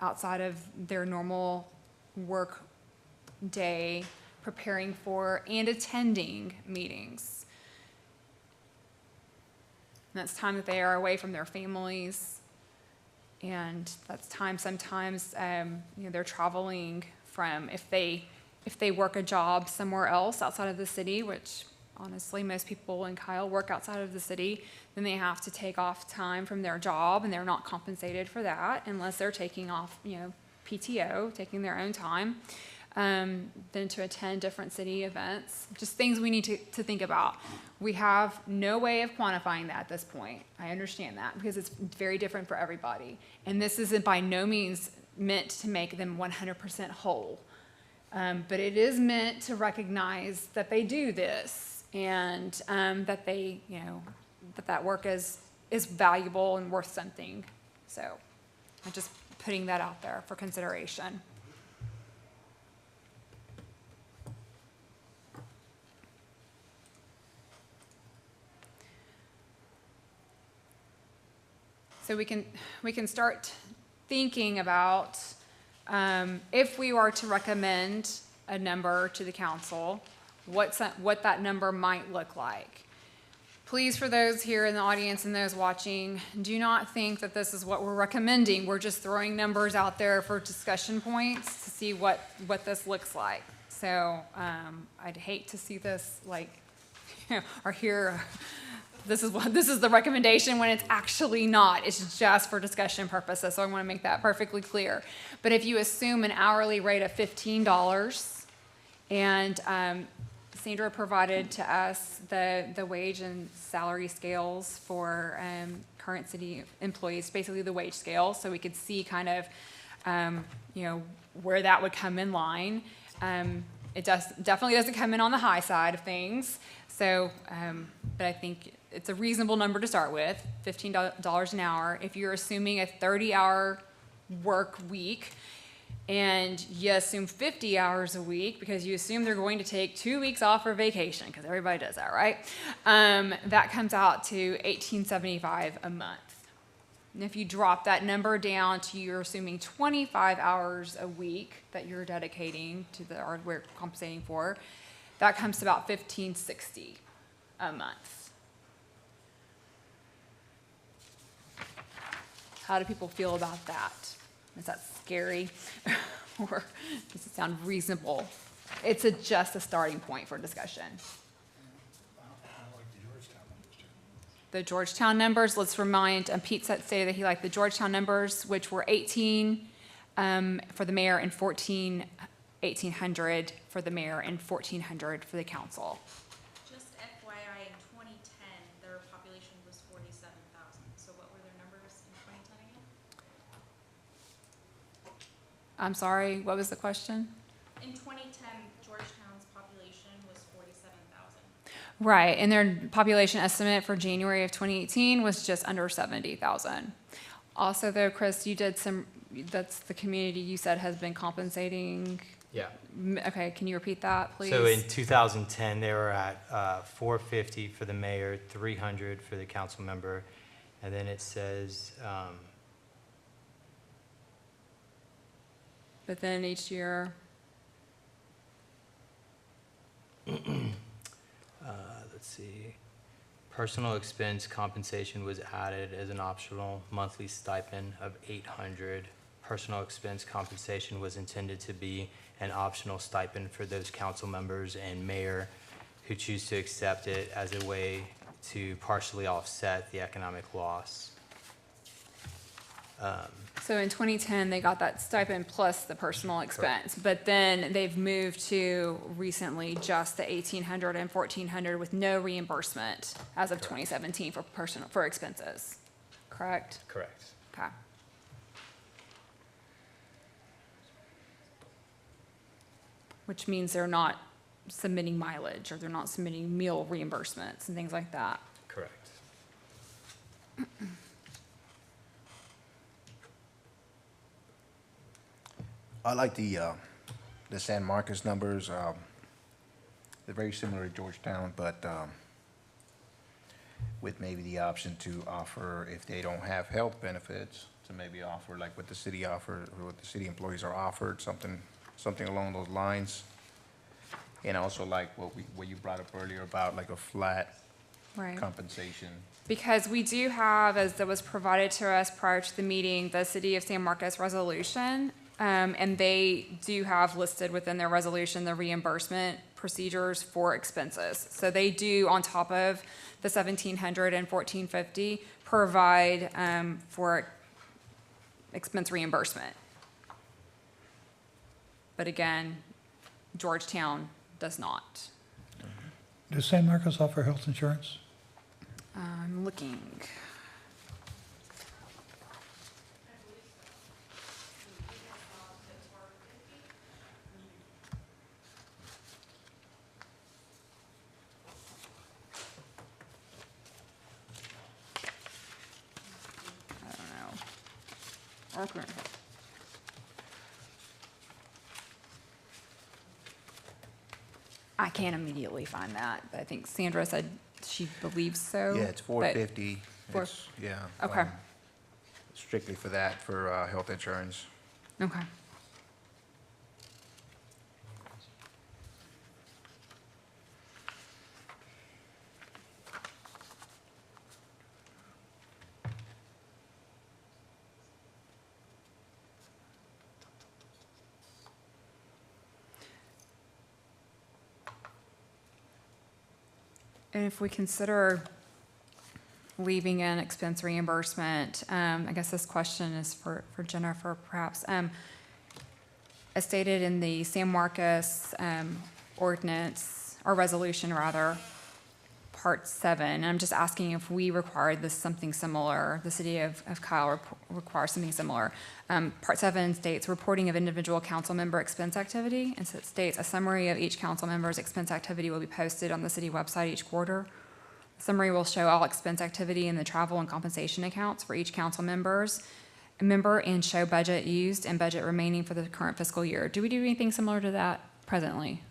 outside of their normal work day preparing for and attending meetings. And that's time that they are away from their families. And that's time sometimes, they're traveling from, if they work a job somewhere else outside of the city, which honestly, most people in Kyle work outside of the city, then they have to take off time from their job, and they're not compensated for that unless they're taking off, PTO, taking their own time, then to attend different city events. Just things we need to think about. We have no way of quantifying that at this point. I understand that because it's very different for everybody. And this isn't by no means meant to make them 100% whole. But it is meant to recognize that they do this and that they, that work is valuable and worth something. So I'm just putting that out there for consideration. So we can start thinking about if we were to recommend a number to the council, what that number might look like. Please, for those here in the audience and those watching, do not think that this is what we're recommending. We're just throwing numbers out there for discussion points to see what this looks like. So I'd hate to see this or hear this is the recommendation when it's actually not. It's just for discussion purposes. So I want to make that perfectly clear. But if you assume an hourly rate of $15, and Sandra provided to us the wage and salary scales for current city employees, basically the wage scale, so we could see kind of where that would come in line. It definitely doesn't come in on the high side of things. So, but I think it's a reasonable number to start with, $15 an hour. If you're assuming a 30-hour work week, and you assume 50 hours a week because you assume they're going to take 2 weeks off for vacation, because everybody does that, right? That comes out to $1,875 a month. And if you drop that number down to you're assuming 25 hours a week that you're dedicating to the hardware compensating for, that comes to about $1,560 a month. How do people feel about that? Is that scary? Or does it sound reasonable? It's just a starting point for discussion. The Georgetown numbers, let's remind, Pete said that he liked the Georgetown numbers, which were 18 for the mayor and 1,800 for the mayor and 1,400 for the council. Just FYI, in 2010, their population was 47,000. So what were their numbers in 2010 again? I'm sorry, what was the question? In 2010, Georgetown's population was 47,000. Right, and their population estimate for January of 2018 was just under 70,000. Also though, Chris, you did that's the community you said has been compensating. Yeah. Okay, can you repeat that, please? So in 2010, they were at $450 for the mayor, $300 for the council member, and then it says, But then each year, let's see, personal expense compensation was added as an optional monthly stipend of $800. Personal expense compensation was intended to be an optional stipend for those council members and mayor who choose to accept it as a way to partially offset the economic loss. so in 2010, they got that stipend plus the personal expense, but then they've moved to recently just the 1,800 and 1,400 with no reimbursement as of 2017 for expenses, correct? Correct. Okay. Which means they're not submitting mileage, or they're not submitting meal reimbursements and things like that. Correct. I like the San Marcos numbers. They're very similar to Georgetown, but with maybe the option to offer, if they don't have health benefits, to maybe offer like what the city offered, or what the city employees are offered, something along those lines. And also like what you brought up earlier about like a flat Right. compensation. Because we do have, as that was provided to us prior to the meeting, the City of San Marcos resolution. And they do have listed within their resolution the reimbursement procedures for expenses. So they do, on top of the 1,700 and 1,450, provide for expense reimbursement. But again, Georgetown does not. Does San Marcos offer health insurance? I'm looking. I don't know. Okay. I can't immediately find that, but I think Sandra said she believes so. Yeah, it's but- 450. Four- It's, yeah. Okay. Strictly for that, for health insurance. Okay. And if we consider leaving in expense reimbursement, I guess this question is for Jennifer, perhaps. As stated in the San Marcos ordinance, or resolution rather, Part 7, and I'm just asking if we required this something similar, the city of Kyle requires something similar. Part 7 states reporting of individual council member expense activity, and so it states a summary of each council member's expense activity will be posted on the city website each quarter. The summary will show all expense activity in the travel and compensation accounts for each council member and show budget used and budget remaining for the current fiscal year. Do we do anything similar to that presently?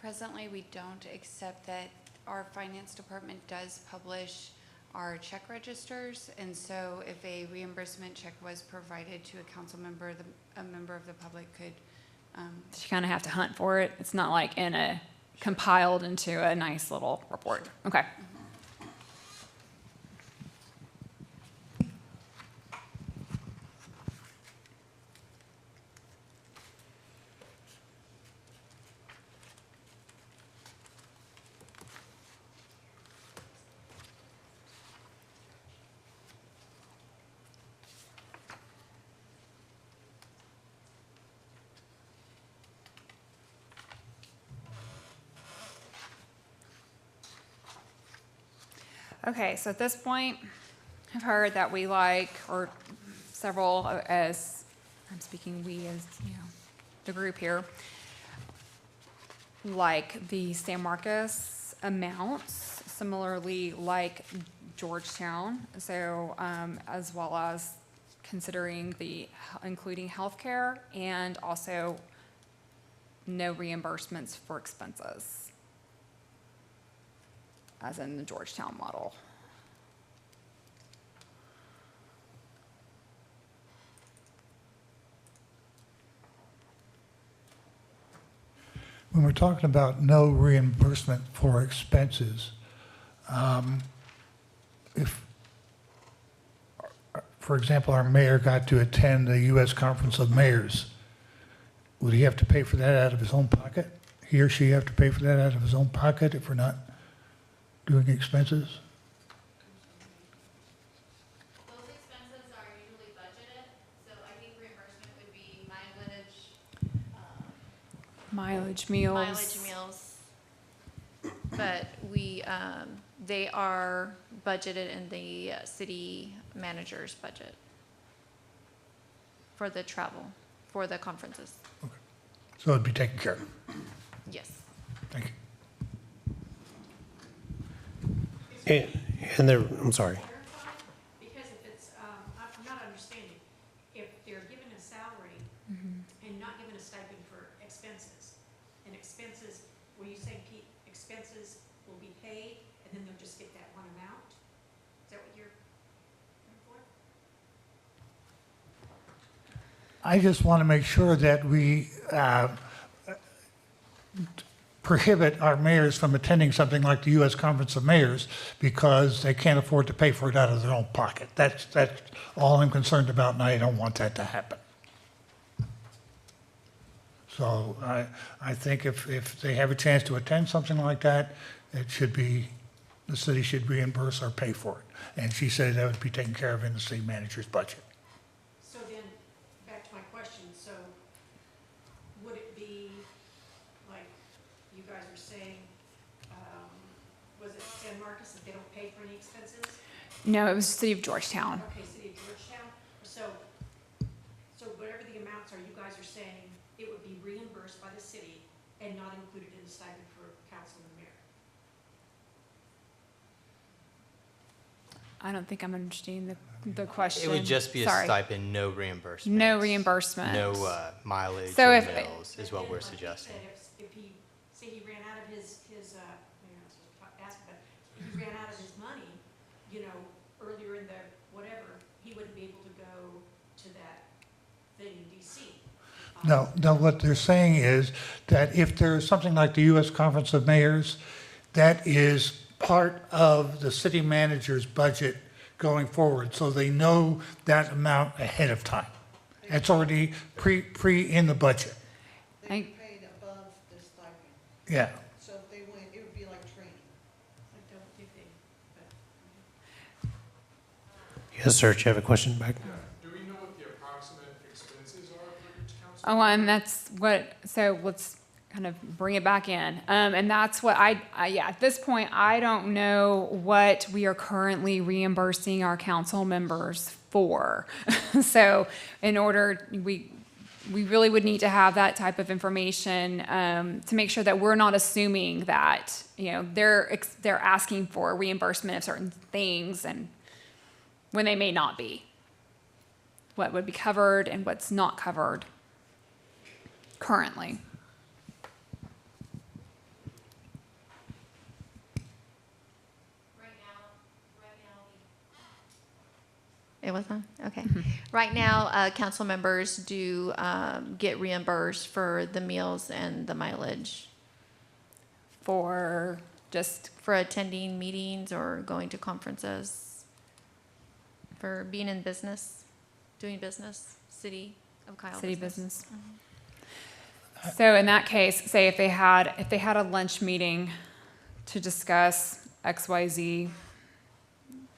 Presently, we don't, except that our finance department does publish our check registers, and so if a reimbursement check was provided to a council member, a member of the public could, You kind of have to hunt for it. It's not like compiled into a nice little report. Okay. Okay, so at this point, I've heard that we like, or several, as, I'm speaking we as, the group here, like the San Marcos amounts, similarly like Georgetown, so, as well as considering including healthcare and also no reimbursements for expenses, as in the Georgetown model. When we're talking about no reimbursement for expenses, if, for example, our mayor got to attend the U.S. Conference of Mayors, would he have to pay for that out of his own pocket? He or she have to pay for that out of his own pocket if we're not doing expenses? Those expenses are usually budgeted, so I think reimbursement would be Mileage, meals. mileage meals. But they are budgeted in the city manager's budget for the travel, for the conferences. So it'd be taken care of. Yes. Thank you. And there, I'm sorry. Because if it's, I'm not understanding, if they're given a salary and not given a stipend for expenses, and expenses, were you saying, Pete, expenses will be paid, and then they'll just get that one amount? Is that what you're looking for? I just want to make sure that we prohibit our mayors from attending something like the U.S. Conference of Mayors because they can't afford to pay for it out of their own pocket. That's all I'm concerned about, and I don't want that to happen. So I think if they have a chance to attend something like that, it should be, the city should reimburse or pay for it. And she said that would be taken care of in the city manager's budget. So then, back to my question, so would it be, like, you guys are saying, was it San Marcos, that they don't pay for any expenses? No, it was the City of Georgetown. Okay, City of Georgetown, so whatever the amounts are, you guys are saying it would be reimbursed by the city and not included in the stipend for council and mayor? I don't think I'm understanding the question. It would just be a Sorry. stipend, no reimbursement. No reimbursement. No mileage So or if- meals is what we're Like you suggesting. said, if he, say he ran out of his, maybe I'm supposed to ask, but if he ran out of his money, you know, earlier in the whatever, he wouldn't be able to go to that thing in DC. No, what they're saying is that if there's something like the U.S. Conference of Mayors, that is part of the city manager's budget going forward, so they know that amount ahead of time. It's already pre in the budget. I- They get paid above the stipend. Yeah. So if they win, it would be like training. I don't think they, but. Yes, sir. Do you have a question back? Do we know what the approximate expenses are for each council? Oh, and that's what, so let's kind of bring it back in. And that's what yeah, at this point, I don't know what we are currently reimbursing our council members for. So in order, we really would need to have that type of information to make sure that we're not assuming that, you know, they're asking for reimbursement of certain things and when they may not be. What would be covered and what's not covered currently. It was on? Okay. Right now, council members do get reimbursed for the meals and the mileage For just, for attending meetings or going to conferences, for being in business, doing business, city of Kyle city business. So in that case, say if they had a lunch meeting to discuss XYZ,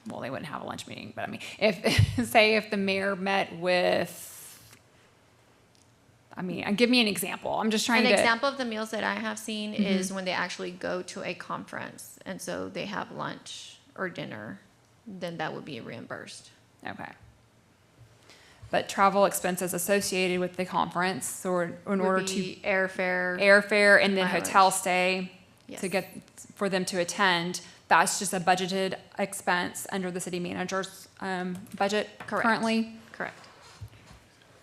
well, they wouldn't have a lunch meeting, but I mean, if the mayor met with, I mean, give me an example. I'm just trying An to. example of the meals that I have seen is when they actually go to a conference, and so they have lunch or dinner, then that would be reimbursed. Okay. But travel expenses associated with the conference or in order Would to be airfare. airfare and then Mileage. hotel stay Yes. to get, for them to attend, that's just a budgeted expense under the city manager's budget Correct. currently? Correct.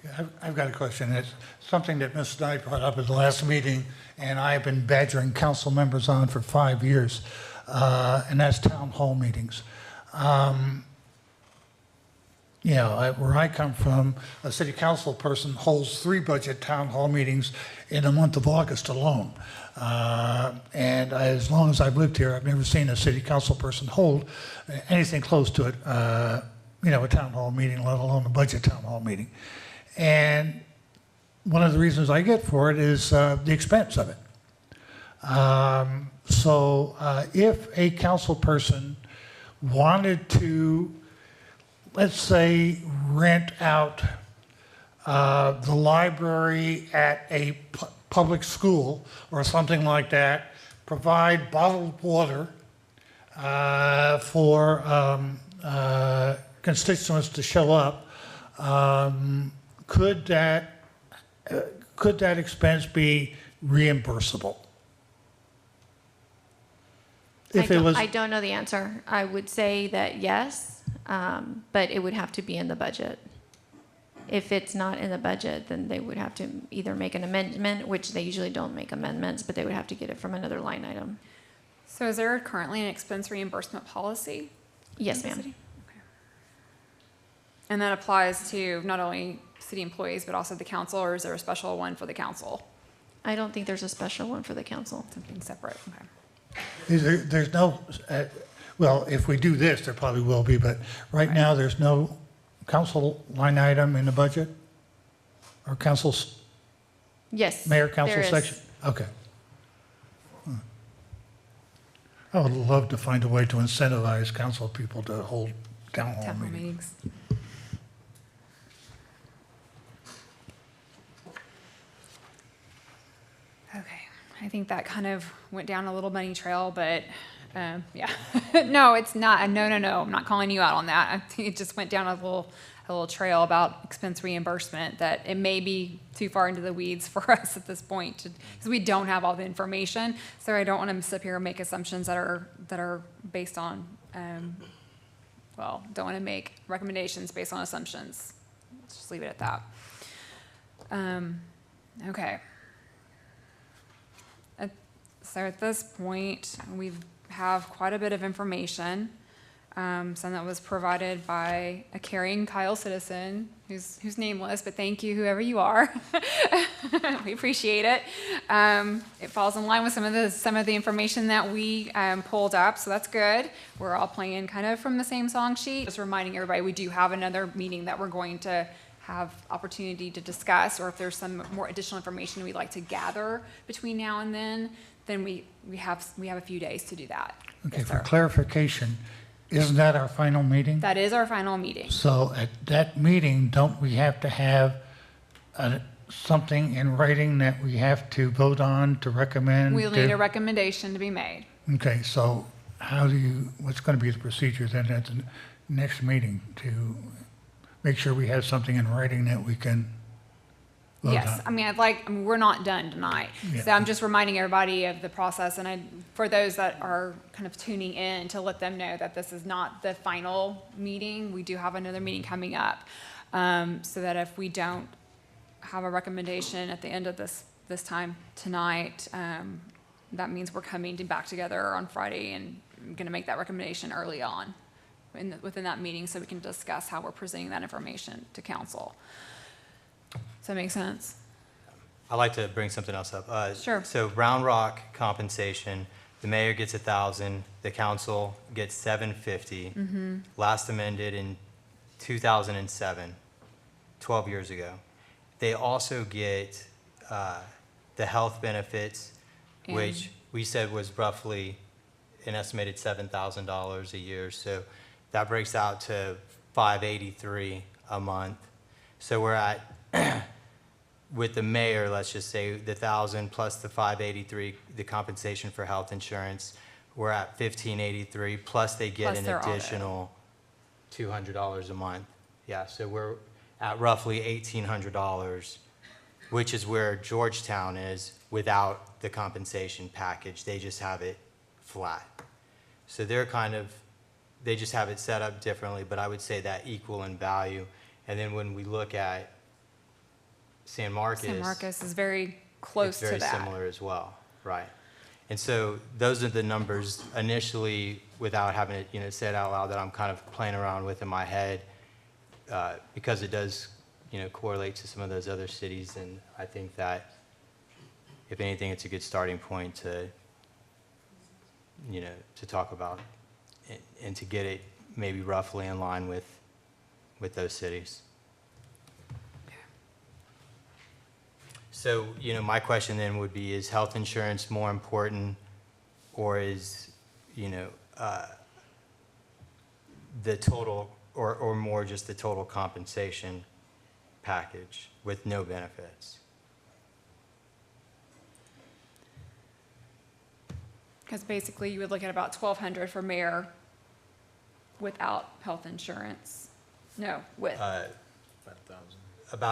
Yeah, I've got a question. It's something that Ms. Knight brought up at the last meeting, and I've been badgering council members on for 5 years, and that's town hall meetings. You know, where I come from, a city council person holds 3 budget town hall meetings in the month of August alone. And as long as I've lived here, I've never seen a city council person hold anything close to it, you know, a town hall meeting, let alone a budget town hall meeting. And one of the reasons I get for it is the expense of it. So if a council person wanted to, let's say, rent out the library at a public school or something like that, provide bottled water for constituents to show up, could that expense be reimbursable? If it was, I don't know the answer. I would say that yes, but it would have to be in the budget. If it's not in the budget, then they would have to either make an amendment, which they usually don't make amendments, but they would have to get it from another line item. So is there currently an expense reimbursement policy? Yes, in the ma'am. city? Okay. And that applies to not only city employees, but also the council, or is there a special one for the council? I don't think there's a special one for the council. Something separate, okay. there's no, well, if we do this, there probably will be, but right now, there's no council line item in the budget? Or council's, Yes. mayor council there is. section? Okay. I would love to find a way to incentivize council people to hold town hall Town hall meetings. meetings. Okay, I think that kind of went down a little bunny trail, but, yeah. No, it's not, no, I'm not calling you out on that. I think it just went down a little trail about expense reimbursement, that it may be too far into the weeds for us at this point, because we don't have all the information. So I don't want to sit here and make assumptions that are based on, well, don't want to make recommendations based on assumptions. Let's just leave it at that. Okay. So at this point, we have quite a bit of information. Some that was provided by a caring Kyle citizen who's nameless, but thank you, whoever you are. We appreciate it. It falls in line with some of the information that we pulled up, so that's good. We're all playing kind of from the same song sheet. Just reminding everybody, we do have another meeting that we're going to have opportunity to discuss, or if there's some more additional information we'd like to gather between now and then we have a few days to do that. Okay, Yes, for sir. clarification, isn't that our final meeting? That is our final meeting. So at that meeting, don't we have to have something in writing that we have to vote on to recommend? We'll need a recommendation to be made. Okay, so what's going to be the procedure then at the next meeting to make sure we have something in writing that we can vote Yes, on? we're not done tonight. Yeah. So I'm just reminding everybody of the process, and for those that are kind of tuning in, to let them know that this is not the final meeting. We do have another meeting coming up, so that if we don't have a recommendation at the end of this time tonight, that means we're coming back together on Friday and going to make that recommendation early on within that meeting, so we can discuss how we're presenting that information to council. Does that make sense? I'd like to bring something else up. Sure. So Round Rock compensation, the mayor gets 1,000, the council gets 750. Mm-hmm. Last amended in 2007, 12 years ago. They also get the health benefits, which we said was roughly an estimated $7,000 a year. So that breaks out to $583 a month. So we're at, with the mayor, let's just say the 1,000 plus the 583, the compensation for health insurance, we're at 1,583, plus they get Plus an their auto. additional $200 a month. Yeah, so we're at roughly $1,800, which is where Georgetown is without the compensation package. They just have it flat. So they just have it set up differently, but I would say that equal in value. And then when we look at San Marcos is very close to that. It's very similar as well, right? And so those are the numbers initially, without having it, said out loud, that I'm kind of playing around with in my head, because it does, correlate to some of those other cities. And I think that, if anything, it's a good starting point to, to talk about and to get it maybe roughly in line with those cities. So, my question then would be, is health insurance more important, or is, the total, or more just the total compensation package with no benefits? Because basically you would look at about $1,200 for mayor without health insurance. No, with About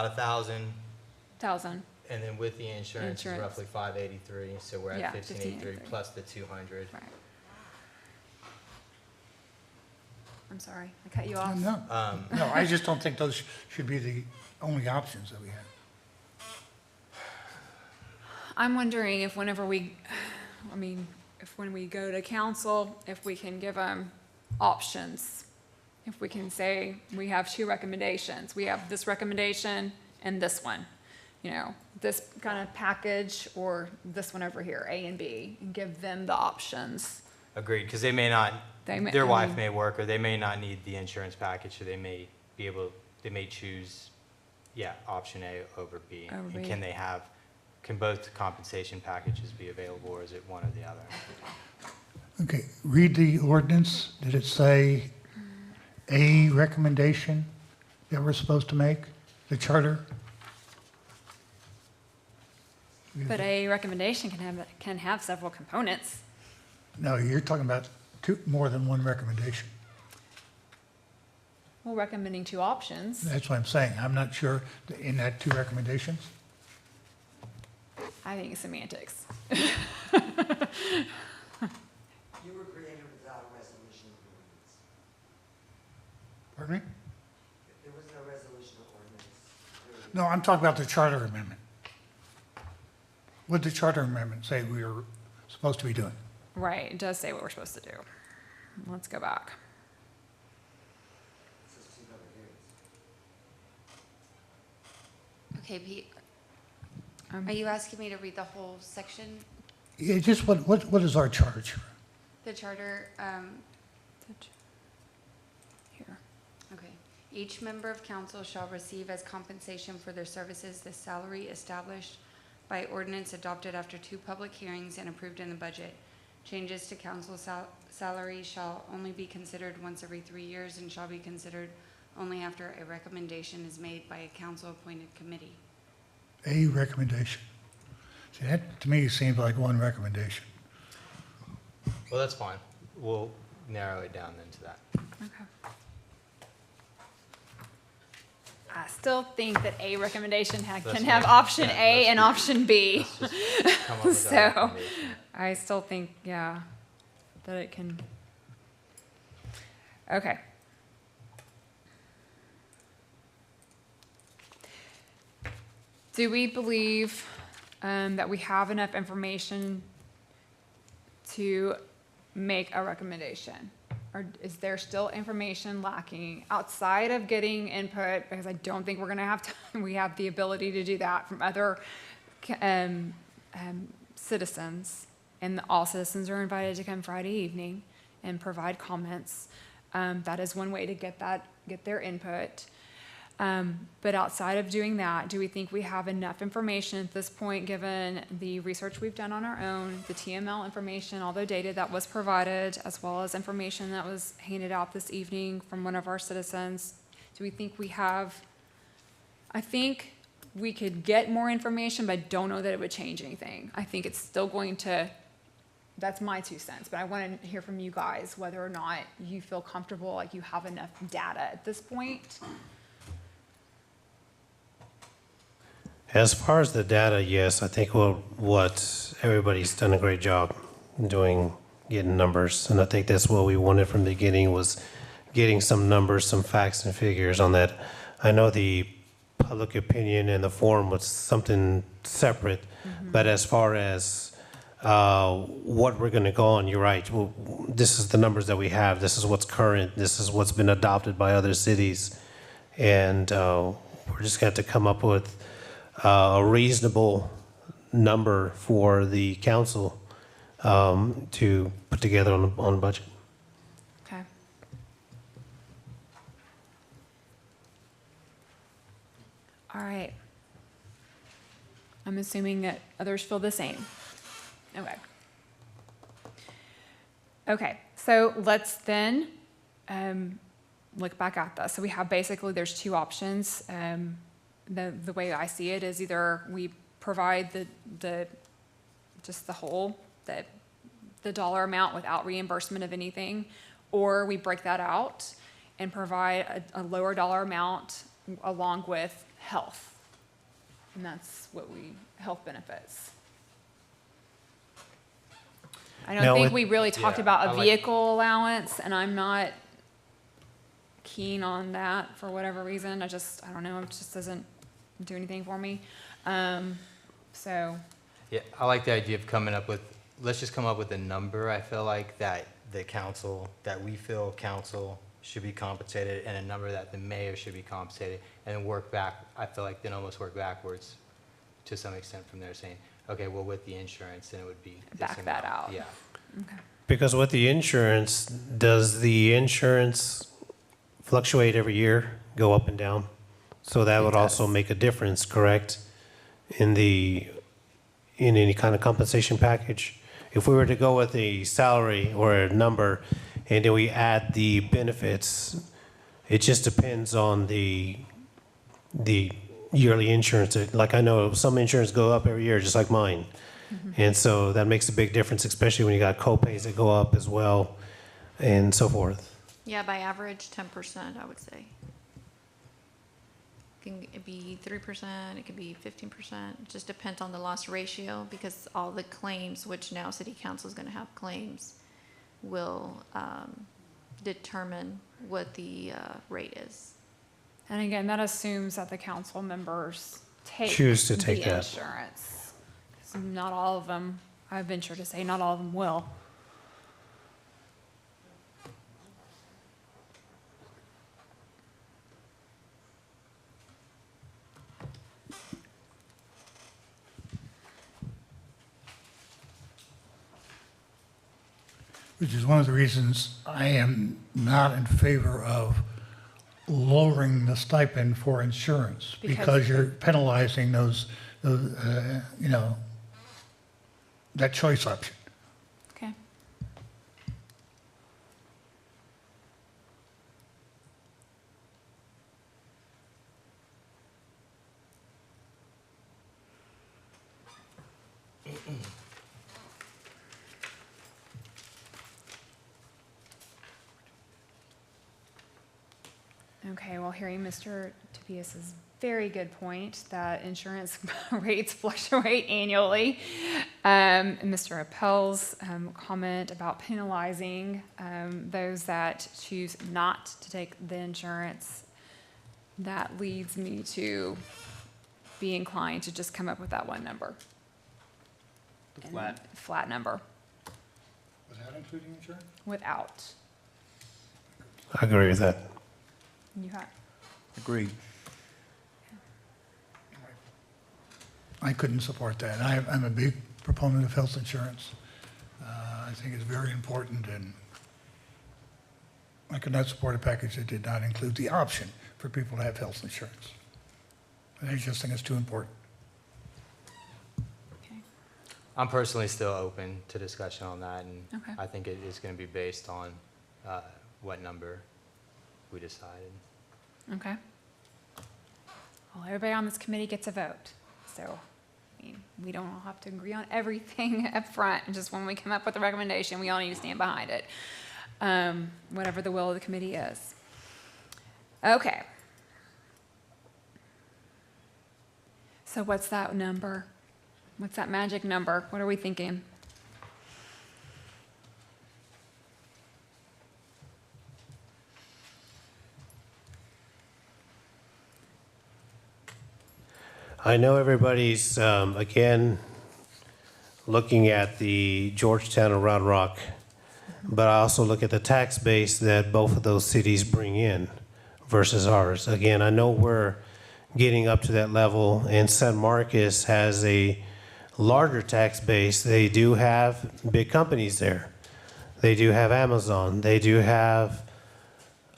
1,000, 1,000. and then with the insurance is Insurance. roughly 583, so we're Yeah, at 1,583 1,583. plus the 200. Right. sorry, I cut you off. No, no, I just don't think those should be the only options that we have. I'm wondering if whenever we, I mean, if when we go to council, if we can give them options. If we can say, we have two recommendations, we have this recommendation and this one, you know, this kind of package or this one over here, A and B, and give them the options. Agreed, because they may not, They may- their I wife mean- may work, or they may not need the insurance package, so they may choose, option A over B. Over And B. can both compensation packages be available, or is it one or the other? Okay, read the ordinance. Did it say a recommendation that we're supposed to make, the charter? But a recommendation can have several components. No, you're talking about more than one recommendation. Well, recommending two options. That's what I'm saying. I'm not sure in that two recommendations. I think it's semantics. You were created without a resolution of ordinance. Pardon me? There was no resolution of ordinance. No, I'm talking about the charter amendment. What did the charter amendment say we were supposed to be doing? Right, it does say what we're supposed to do. Let's go back. It says two public hearings. Okay, Pete, are you asking me to read the whole section? Yeah, just what is our charge? The charter, Here. okay. Each member of council shall receive as compensation for their services the salary established by ordinance adopted after two public hearings and approved in the budget. Changes to council salary shall only be considered once every 3 years and shall be considered only after a recommendation is made by a council-appointed committee. A recommendation. See, that to me seems like one recommendation. Well, that's fine. We'll narrow it down then to that. Okay. I still think that a recommendation That's can have fine. option Yeah, A let's and do- option B. Let's just come up with So, our recommendation. I still think, that it can. Okay. Do we believe that we have enough information to make a recommendation? Or is there still information lacking outside of getting input? Because I don't think we're gonna have time. We have the ability to do that from other citizens. And all citizens are invited to come Friday evening and provide comments. That is one way to get their input. But outside of doing that, do we think we have enough information at this point, given the research we've done on our own, the TML information, all the data that was provided, as well as information that was handed out this evening from one of our citizens? Do we think we have, I think we could get more information, but I don't know that it would change anything. I think it's still going to, that's my 2 cents, but I want to hear from you guys whether or not you feel comfortable, like you have enough data at this point. As far as the data, yes, I think what everybody's done a great job doing, getting numbers. And I think that's what we wanted from the beginning, was getting some numbers, some facts and figures on that. I know the public opinion and the forum was something separate, but as far as what we're going to go on, you're right. Well, this is the numbers that we have. This is what's current. This is what's been adopted by other cities. And we're just going to have to come up with a reasonable number for the council to put together on budget. Okay. All right. I'm assuming that others feel the same. Okay. Okay, so let's then look back at this. So we have basically, there's two options. The way I see it is either we provide just the whole, the dollar amount without reimbursement of anything, or we break that out and provide a lower dollar amount along with health. And that's what health benefits. I don't Now think with- we really talked Yeah, about I a like- vehicle allowance, and I'm not, keen on that for whatever reason. I don't know, it just doesn't do anything for me. So, Yeah, I like the idea of coming up with, let's just come up with a number. I feel like that the council, that we feel council should be compensated, and a number that the mayor should be compensated, and then work back. I feel like then almost work backwards to some extent from there, saying, okay, well, with the insurance, then it would be this back that amount. out. Yeah. Okay. Because with the insurance, does the insurance fluctuate every year, go up and down? So that would also make a difference, correct? In any kind of compensation package? If we were to go with a salary or a number, and then we add the benefits, it just depends on the yearly insurance. Like I know some insurance go up every year, just like mine. And so that makes a big difference, especially when you got co-pays that go up as well, and so forth. Yeah, by average, 10%, I would say. Can it be 3%, it could be 15%, it just depends on the loss ratio, because all the claims, which now city council is gonna have claims, will determine what the rate is. And again, that assumes that the council members Choose to take the that. insurance. 'Cause not all of them, I venture to say, not all of them will. Which is one of the reasons I am not in favor of lowering the stipend for insurance, because you're penalizing those, you know, that choice option. Okay. Okay, well, hearing Mr. Tobias's very good point that insurance rates fluctuate annually, and Mr. Appel's comment about penalizing those that choose not to take the insurance, that leads me to be inclined to just come up with that one number. Flat number, Was that including insurance? without. I agree with that. You have, Agreed. I couldn't support that. I'm a big proponent of health insurance. I think it's very important, and I could not support a package that did not include the option for people to have health insurance. I just think it's too important. okay. I'm personally still open to discussion on that, and Okay. I think it is going to be based on what number we decided. Okay. Well, everybody on this committee gets a vote, so, I mean, we don't all have to agree on everything up front, and just when we come up with a recommendation, we all need to stand behind it, whatever the will of the committee is. Okay. So what's that number? What's that magic number? What are we thinking? I know everybody's, again, looking at the Georgetown and Round Rock, but I also look at the tax base that both of those cities bring in versus ours. Again, I know we're getting up to that level, and San Marcos has a larger tax base. They do have big companies there. They do have Amazon. They do have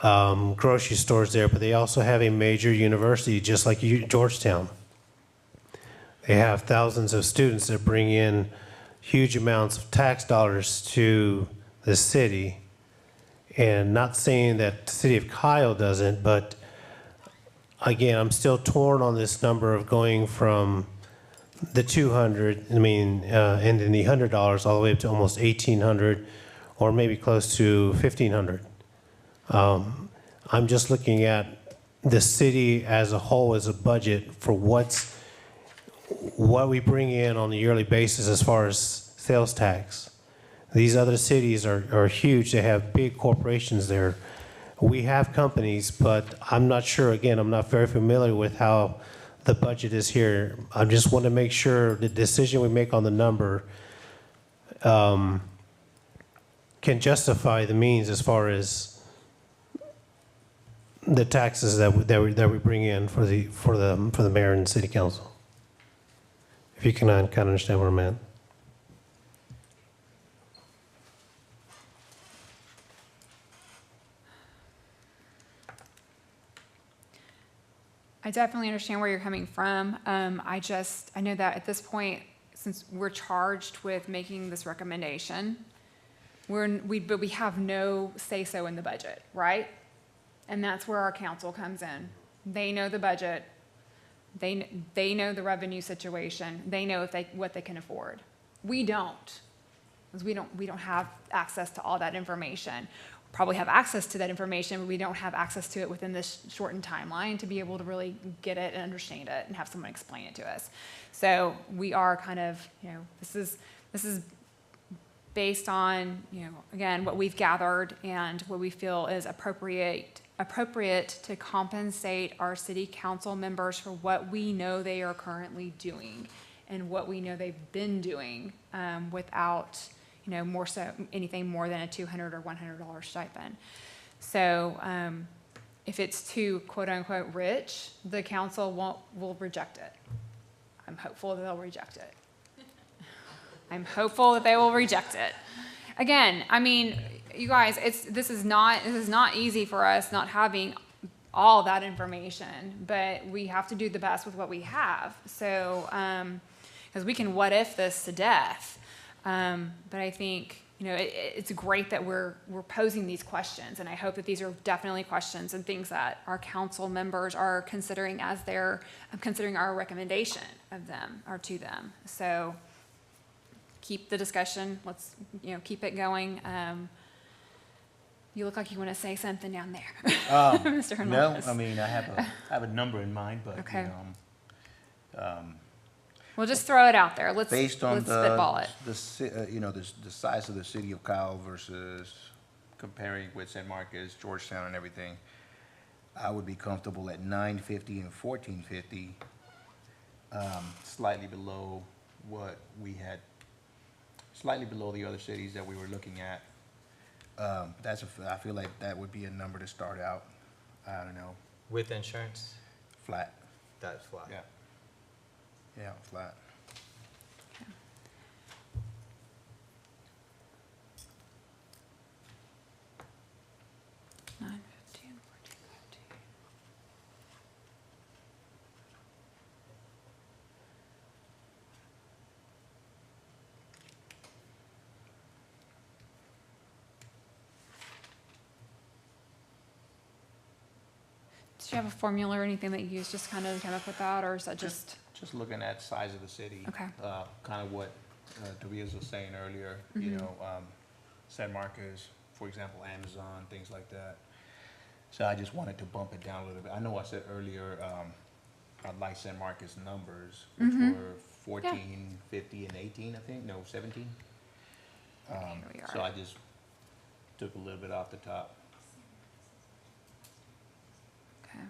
grocery stores there, but they also have a major university, just like Georgetown. They have thousands of students that bring in huge amounts of tax dollars to the city. And not saying that the city of Kyle doesn't, but again, I'm still torn on this number of going from the 200, and then the $100 all the way up to almost 1,800, or maybe close to 1,500. I'm just looking at the city as a whole as a budget for what we bring in on a yearly basis as far as sales tax. These other cities are huge. They have big corporations there. we have companies, but I'm not sure, again, I'm not very familiar with how the budget is here. I just want to make sure the decision we make on the number can justify the means as far as the taxes that we bring in for the mayor and city council. If you can kind of understand where I'm at. I definitely understand where you're coming from. I know that at this point, since we're charged with making this recommendation, but we have no say-so in the budget, right? And that's where our council comes in. They know the budget. They know the revenue situation. They know what they can afford. We don't, because we don't have access to all that information. Probably have access to that information, but we don't have access to it within this shortened timeline to be able to really get it and understand it and have someone explain it to us. So we are kind of, this is based on, again, what we've gathered and what we feel is appropriate to compensate our city council members for what we know they are currently doing and what we know they've been doing without anything more than a $200 or $100 stipend. So if it's too quote unquote rich, the council will reject it. I'm hopeful that they'll reject it. I'm hopeful that they will reject it. Again, I mean, you guys, this is not easy for us not having all that information, but we have to do the best with what we have. So, because we can what if this to death. But I think, it's great that we're posing these questions, and I hope that these are definitely questions and things that our council members are considering as they're considering our recommendation of them or to them. So keep the discussion. Let's, keep it going. You look like you want to say something down there, Mr. Hernandez. No, I mean, I have a number in mind, but, okay. We'll just throw it out there. Let's spitball it. The size of the city of Kyle versus comparing with San Marcos, Georgetown, and everything, I would be comfortable at 950 and 1450, slightly below what we had, slightly below the other cities that we were looking at. I feel like that would be a number to start out. I don't know. With insurance? Flat. That's flat. Yeah. Yeah, flat. Okay. $9.50 and $14.50. Do you have a formula or anything that you use just kind of come up with that, or is that just? Just looking at size of the city. Okay. Kind of what Tobias was saying earlier, San Marcos, for example, Amazon, things like that. So I just wanted to bump it down a little bit. I know I said earlier, I like San Marcos numbers, which were 14, 50, and 18, I think. No, 17. Here we are. So I just took a little bit off the top. Okay.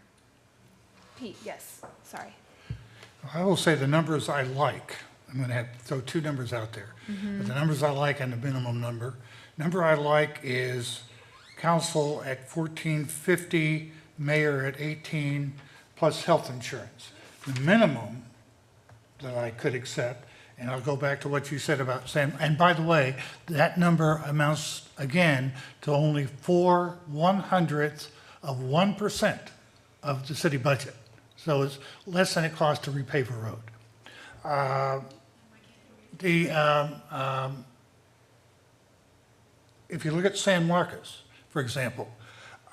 Pete, yes, sorry. I will say the numbers I like, I'm going to throw two numbers out there. But the numbers I like and the minimum number. Number I like is council at 1450, mayor at 18, plus health insurance. The minimum that I could accept, and I'll go back to what you said about Sam, and by the way, that number amounts again to only 4/100th of 1% of the city budget. So it's less than it costs to repave a road. If you look at San Marcos, for example,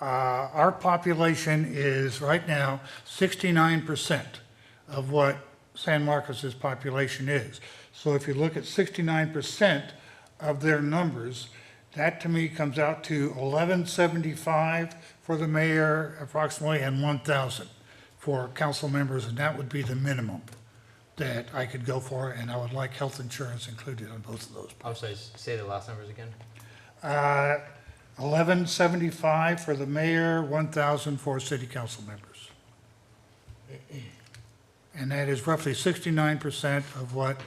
our population is right now 69% of what San Marcos's population is. So if you look at 69% of their numbers, that to me comes out to 1175 for the mayor approximately and 1,000 for council members, and that would be the minimum that I could go for, and I would like health insurance included on both of those. I'm sorry, say the last numbers again. $1,175 for the mayor, $1,000 for city council members. And that is roughly 69% of what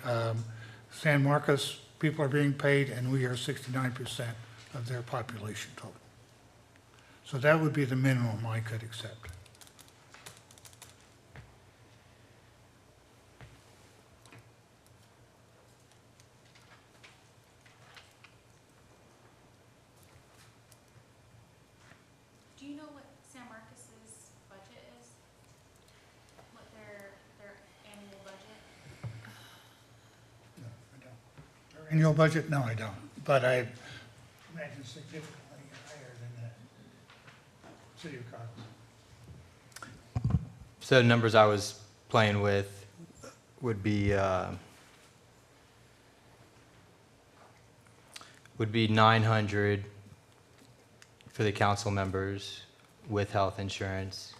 San Marcos people are being paid, and we are 69% of their population total. So that would be the minimum I could accept. Do you know what San Marcos's budget is? What their annual budget? No, I don't. Their annual budget? No, I don't. But I imagine significantly higher than the city of Cotton. So the numbers I was playing with would be 900 for the council members with health insurance.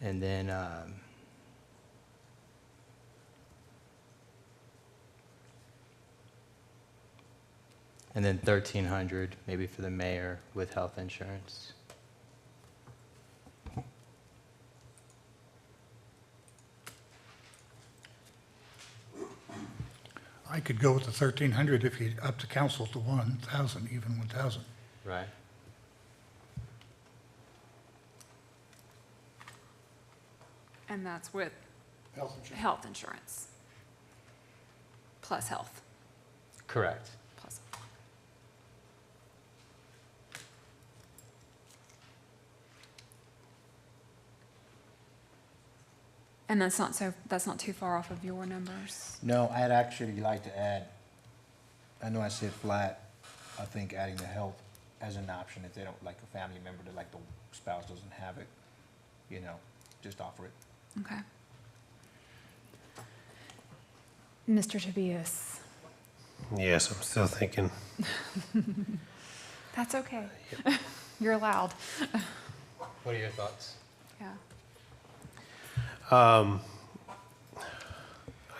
And then and then 1,300 maybe for the mayor with health insurance. I could go with the 1,300 if you up the council to 1,000, even 1,000. Right. And that's with Health insurance. health insurance. Plus health. Correct. Plus. And that's not too far off of your numbers. No, I'd actually like to add, I know I said flat, I think adding the health as an option if they don't, like a family member, that like the spouse doesn't have it, you know, just offer it. Okay. Mr. Tobias. Yes, I'm still thinking. That's okay. You're allowed. What are your thoughts? Yeah. I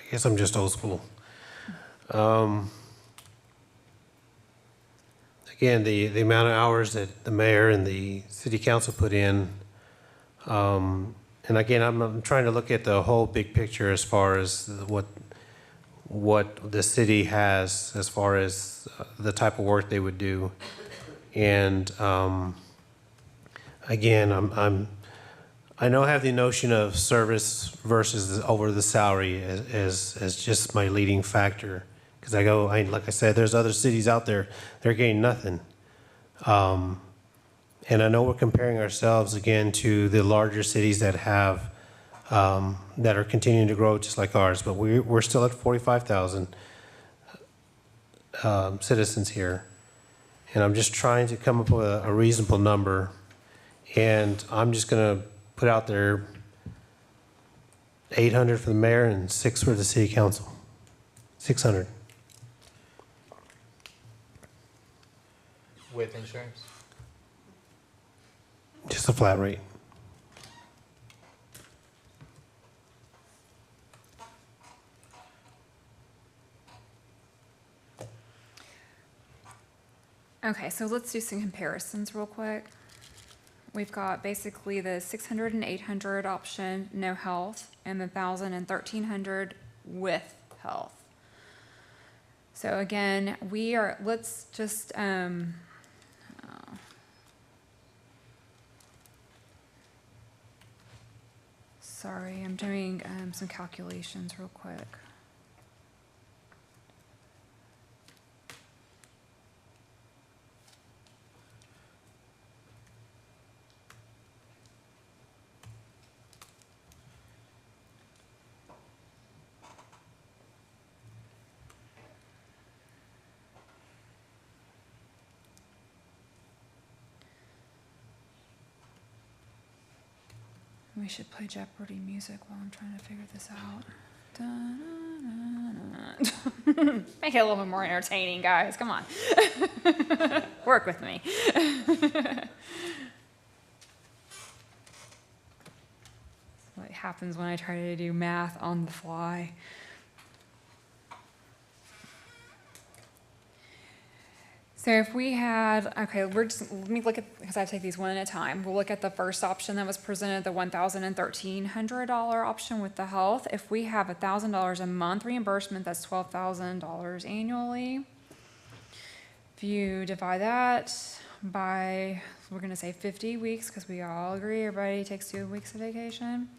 guess I'm just old school. Again, the amount of hours that the mayor and the city council put in, and again, I'm trying to look at the whole big picture as far as what the city has as far as the type of work they would do. And again, I know I have the notion of service versus over the salary as just my leading factor. Because like I said, there's other cities out there, they're getting nothing. And I know we're comparing ourselves again to the larger cities that have, that are continuing to grow just like ours, but we're still at 45,000 citizens here. And I'm just trying to come up with a reasonable number. And I'm just going to put out there 800 for the mayor and 6 for the city council. 600. With insurance? Just a flat rate. Okay, so let's do some comparisons real quick. We've got basically the 600 and 800 option, no health, and the 1,000 and 1,300 with health. So again, let's just, sorry, I'm doing some calculations real quick. We should play Jeopardy music while I'm trying to figure this out. Da-na-na-na. Make it a little bit more entertaining, guys. Come on. Work with me. What happens when I try to do math on the fly. So if we had, okay, let me look at, because I take these one at a time. We'll look at the first option that was presented, the $1,000 and $1,300 option with the health. If we have $1,000 a month reimbursement, that's $12,000 annually. If you divide that by, we're gonna say 50 weeks, because we all agree everybody takes 2 weeks of vacation.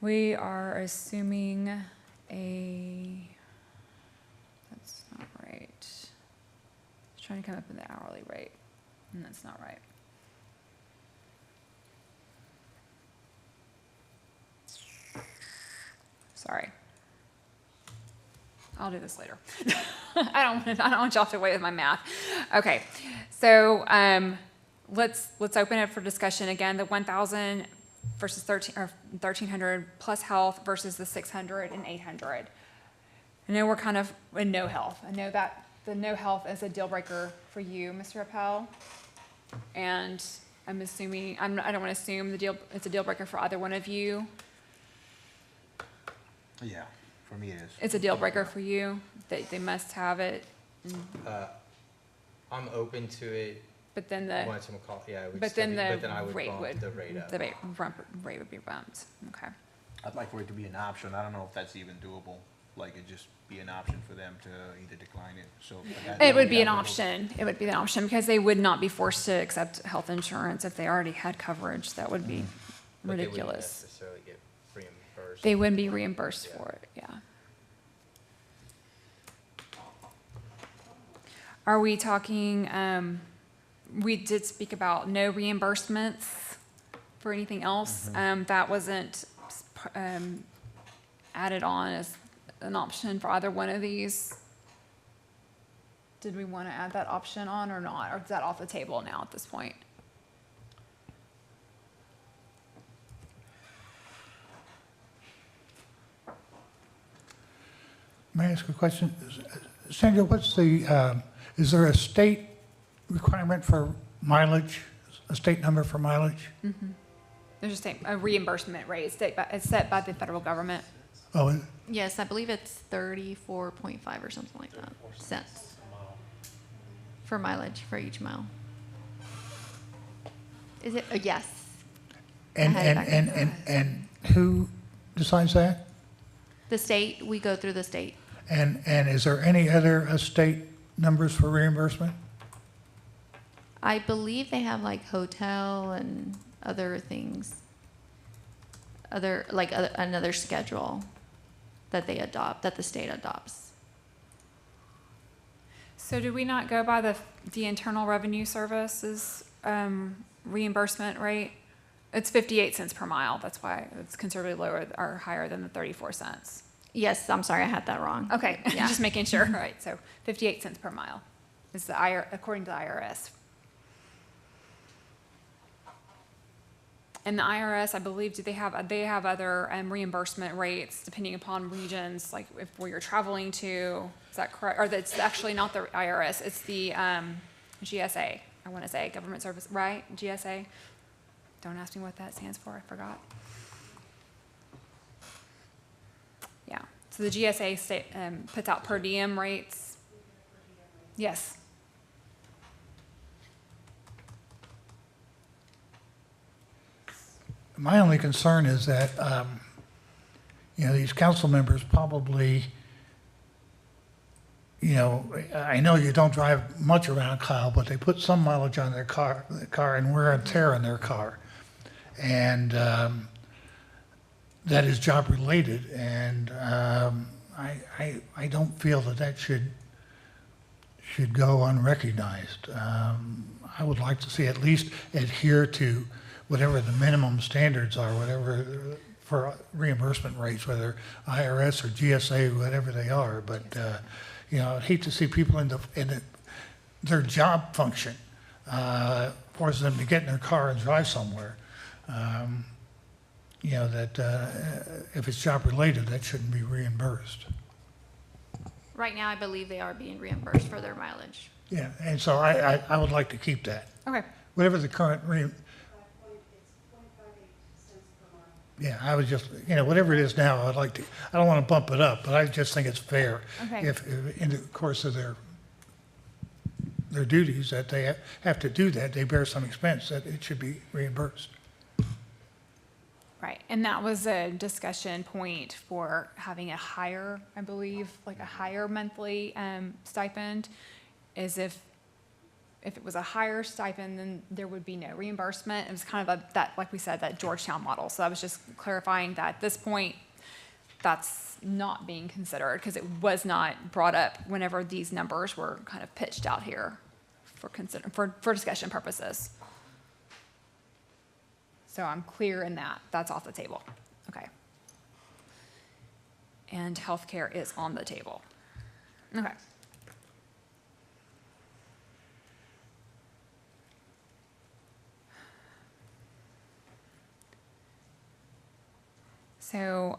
We are assuming that's not right. Trying to come up with the hourly rate, and that's not right. Sorry. I'll do this later. I don't want y'all to wait with my math. Okay, so let's open it for discussion again. The 1,000 versus 1,300 plus health versus the 600 and 800. I know we're kind of in no health. I know that the no health is a deal breaker for you, Mr. Appel. And I'm assuming, I don't want to assume it's a deal breaker for either one of you. Yeah, for me it is. It's a deal breaker for you, that they must have it. I'm open to it. But then Once I'm called, yeah, it would but still then be- the but then I would rate bump would, the rate up. the rate would be bumped. Okay. I'd like for it to be an option. I don't know if that's even doable. Like it just be an option for them to either decline it. So It would be an option. It would be an option because they would not be forced to accept health insurance if they already had coverage. That would be But they wouldn't ridiculous. necessarily get reimbursed. They wouldn't be reimbursed Yeah. for it, yeah. Are we talking, we did speak about no reimbursements for anything else. That wasn't added on as an option for either one of these. Did we want to add that option on or not? Or is that off the table now at this point? May I ask a question? Sandra, what's the, is there a state requirement for mileage, a state number for mileage? There's just a reimbursement rate. It's set by the federal government. Oh, Yes, I believe it's 34.5 or something like that, cents for mileage for each mile. Is it? Yes. and, I had and, it back and, and who decides that? The state, we go through the state. And is there any other state numbers for reimbursement? I believe they have like hotel and other things. Another schedule that they adopt, that the state adopts. So do we not go by the Internal Revenue Service's reimbursement rate? It's 58 cents per mile. That's why it's considerably lower or higher than the 34 cents. Yes, I'm sorry, I had that wrong. Okay, Yeah. just making sure. All right, so 58 cents per mile is according to the IRS. And the IRS, I believe, they have other reimbursement rates depending upon regions, like where you're traveling to. Is that correct? Or that's actually not the IRS. It's the GSA. I want to say Government Service, right? GSA. Don't ask me what that stands for. I forgot. Yeah. So the GSA puts out per diem rates. Yes. My only concern is that, these council members probably, I know you don't drive much around Kyle, but they put some mileage on their car and wear and tear in their car. And that is job related, and I don't feel that should go unrecognized. I would like to see at least adhere to whatever the minimum standards are, whatever for reimbursement rates, whether IRS or GSA, whatever they are. But I'd hate to see people in their job function force them to get in their car and drive somewhere. If it's job related, that shouldn't be reimbursed. Right now, I believe they are being reimbursed for their mileage. Yeah, and so I would like to keep that. Okay. Whatever the current yeah, I was just, whatever it is now, I don't want to bump it up, but I just think it's fair Okay. if in the course of their their duties, that they have to do that, they bear some expense, that it should be reimbursed. Right, and that was a discussion point for having a higher, I believe, like a higher monthly stipend, is if it was a higher stipend, then there would be no reimbursement. It was kind of that, like we said, that Georgetown model. So I was just clarifying that at this point, that's not being considered because it was not brought up whenever these numbers were kind of pitched out here for discussion purposes. So I'm clear in that. That's off the table. Okay. And healthcare is on the table. Okay. So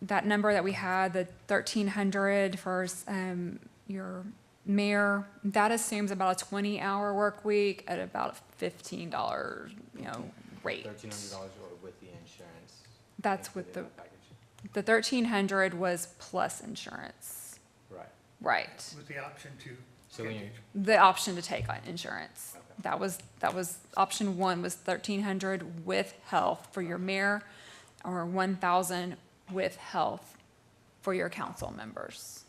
that number that we had, the 1,300 for your mayor, that assumes about a 20-hour work week at about $15, rate. $1,300 or with the insurance. That's with included the in package. 1,300 was plus insurance. Right. Right. With the option to. So when you, The option to take on insurance. Okay. That was option one was 1,300 with health for your mayor, or 1,000 with health for your council members.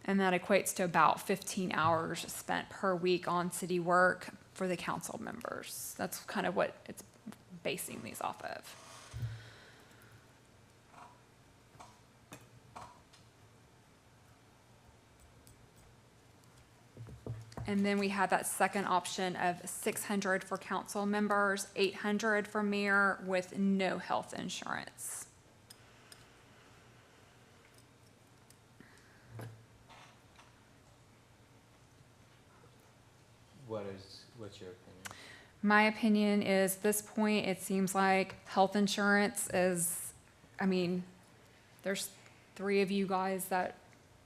And that equates to about 15 hours spent per week on city work for the council members. That's kind of what it's basing these off of. And then we have that second option of 600 for council members, 800 for mayor with no health insurance. what's your opinion? My opinion is, this point, it seems like health insurance is, there's 3 of you guys that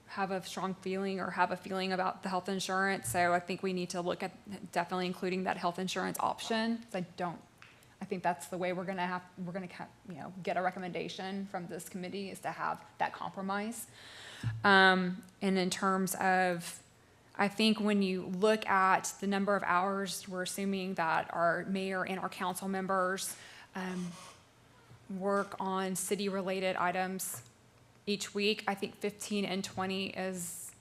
have a strong feeling or have a feeling about the health insurance. So I think we need to look at definitely including that health insurance option. I think that's the way we're gonna get a recommendation from this committee, is to have that compromise. And in terms of, I think when you look at the number of hours, we're assuming that our mayor and our council members work on city-related items each week. I think 15 and 20 is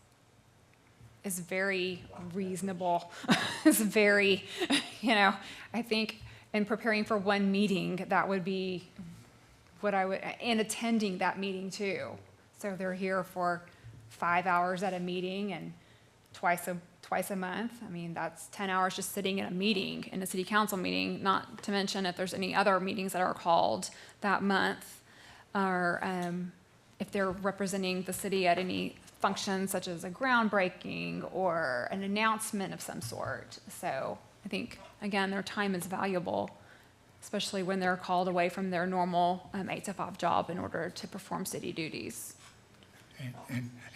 very reasonable. It's very, I think in preparing for one meeting, that would be what I would, and attending that meeting too. So they're here for 5 hours at a meeting and twice a month. That's 10 hours just sitting in a meeting, in a city council meeting, not to mention if there's any other meetings that are called that month, or if they're representing the city at any function such as a groundbreaking or an announcement of some sort. So I think, again, their time is valuable, especially when they're called away from their normal 8 to 5 job in order to perform city duties.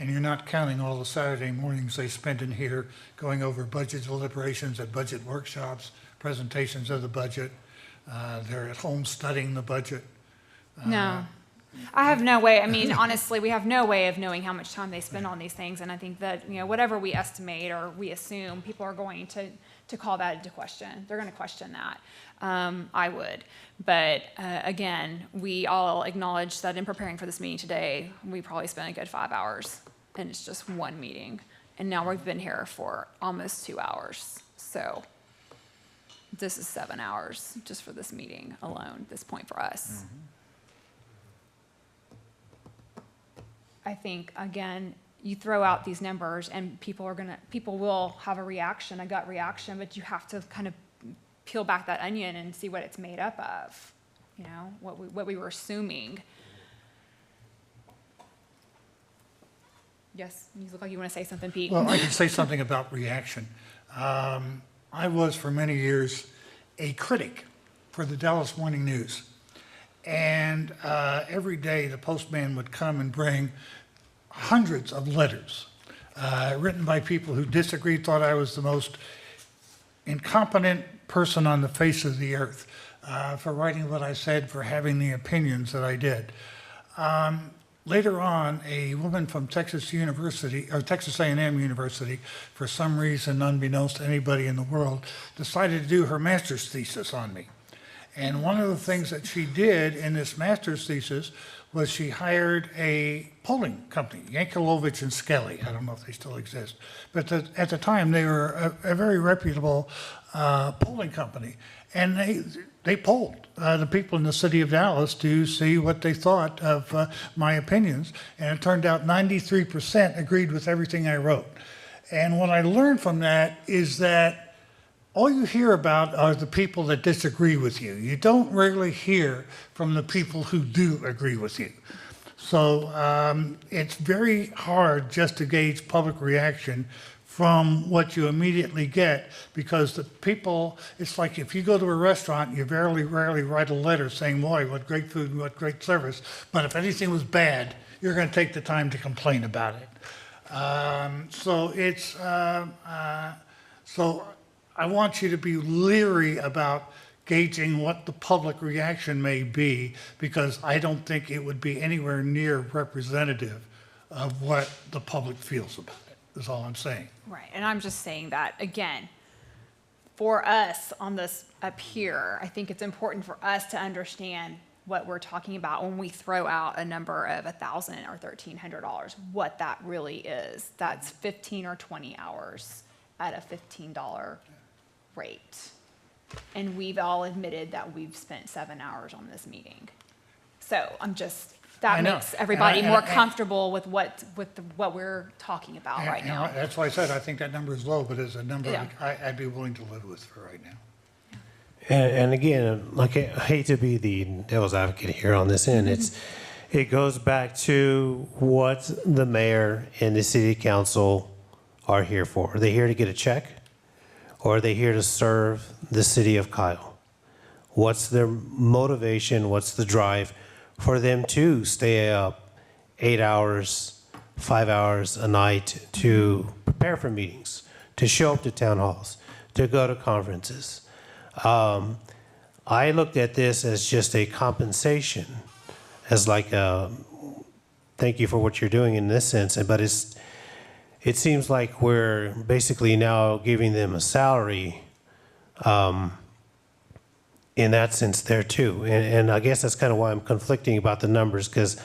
And you're not counting all the Saturday mornings they spend in here going over budget deliberations at budget workshops, presentations of the budget. They're at home studying the budget. No. I have no way, honestly, we have no way of knowing how much time they spend on these things. And I think that, whatever we estimate or we assume, people are going to call that into question. They're going to question that. I would. But again, we all acknowledge that in preparing for this meeting today, we probably spent a good 5 hours, and it's just one meeting. And now we've been here for almost 2 hours. So this is 7 hours just for this meeting alone at this point for us. Mm-hmm. I think, again, you throw out these numbers and people will have a reaction, a gut reaction, but you have to kind of peel back that onion and see what it's made up of, what we were assuming. Yes, you look like you want to say something, Pete. Well, I can say something about reaction. I was for many years a critic for the Dallas Morning News. And every day the postman would come and bring hundreds of letters written by people who disagreed, thought I was the most incompetent person on the face of the earth for writing what I said, for having the opinions that I did. later on, a woman from Texas University, or Texas A&M University, for some reason unbeknownst to anybody in the world, decided to do her master's thesis on me. And one of the things that she did in this master's thesis was she hired a polling company, Yankelovich and Skelly. I don't know if they still exist. But at the time, they were a very reputable polling company. And they polled the people in the city of Dallas to see what they thought of my opinions. And it turned out 93% agreed with everything I wrote. And what I learned from that is that all you hear about are the people that disagree with you. You don't really hear from the people who do agree with you. So it's very hard just to gauge public reaction from what you immediately get, because the people, it's like if you go to a restaurant, you rarely write a letter saying, boy, what great food and what great service. But if anything was bad, you're going to take the time to complain about it. So I want you to be leery about gauging what the public reaction may be, because I don't think it would be anywhere near representative of what the public feels about it, is all I'm saying. Right, and I'm just saying that, again, for us on this up here, I think it's important for us to understand what we're talking about when we throw out a number of $1,000 or $1,300, what that really is. That's 15 or 20 hours at a $15 rate. And we've all admitted that we've spent 7 hours on this meeting. So that makes everybody more comfortable with what we're talking about right now. That's why I said I think that number is low, but it's a number I'd be willing to live with for right now. And again, like, I hate to be the devil's advocate here on this end. It goes back to what the mayor and the city council are here for. Are they here to get a check? Or are they here to serve the city of Kyle? What's their motivation? What's the drive for them to stay up 8 hours, 5 hours a night to prepare for meetings, to show up to town halls, to go to conferences? I looked at this as just a compensation, as like a thank you for what you're doing in this sense, but it seems like we're basically now giving them a salary in that sense there too. And I guess that's kind of why I'm conflicting about the numbers, because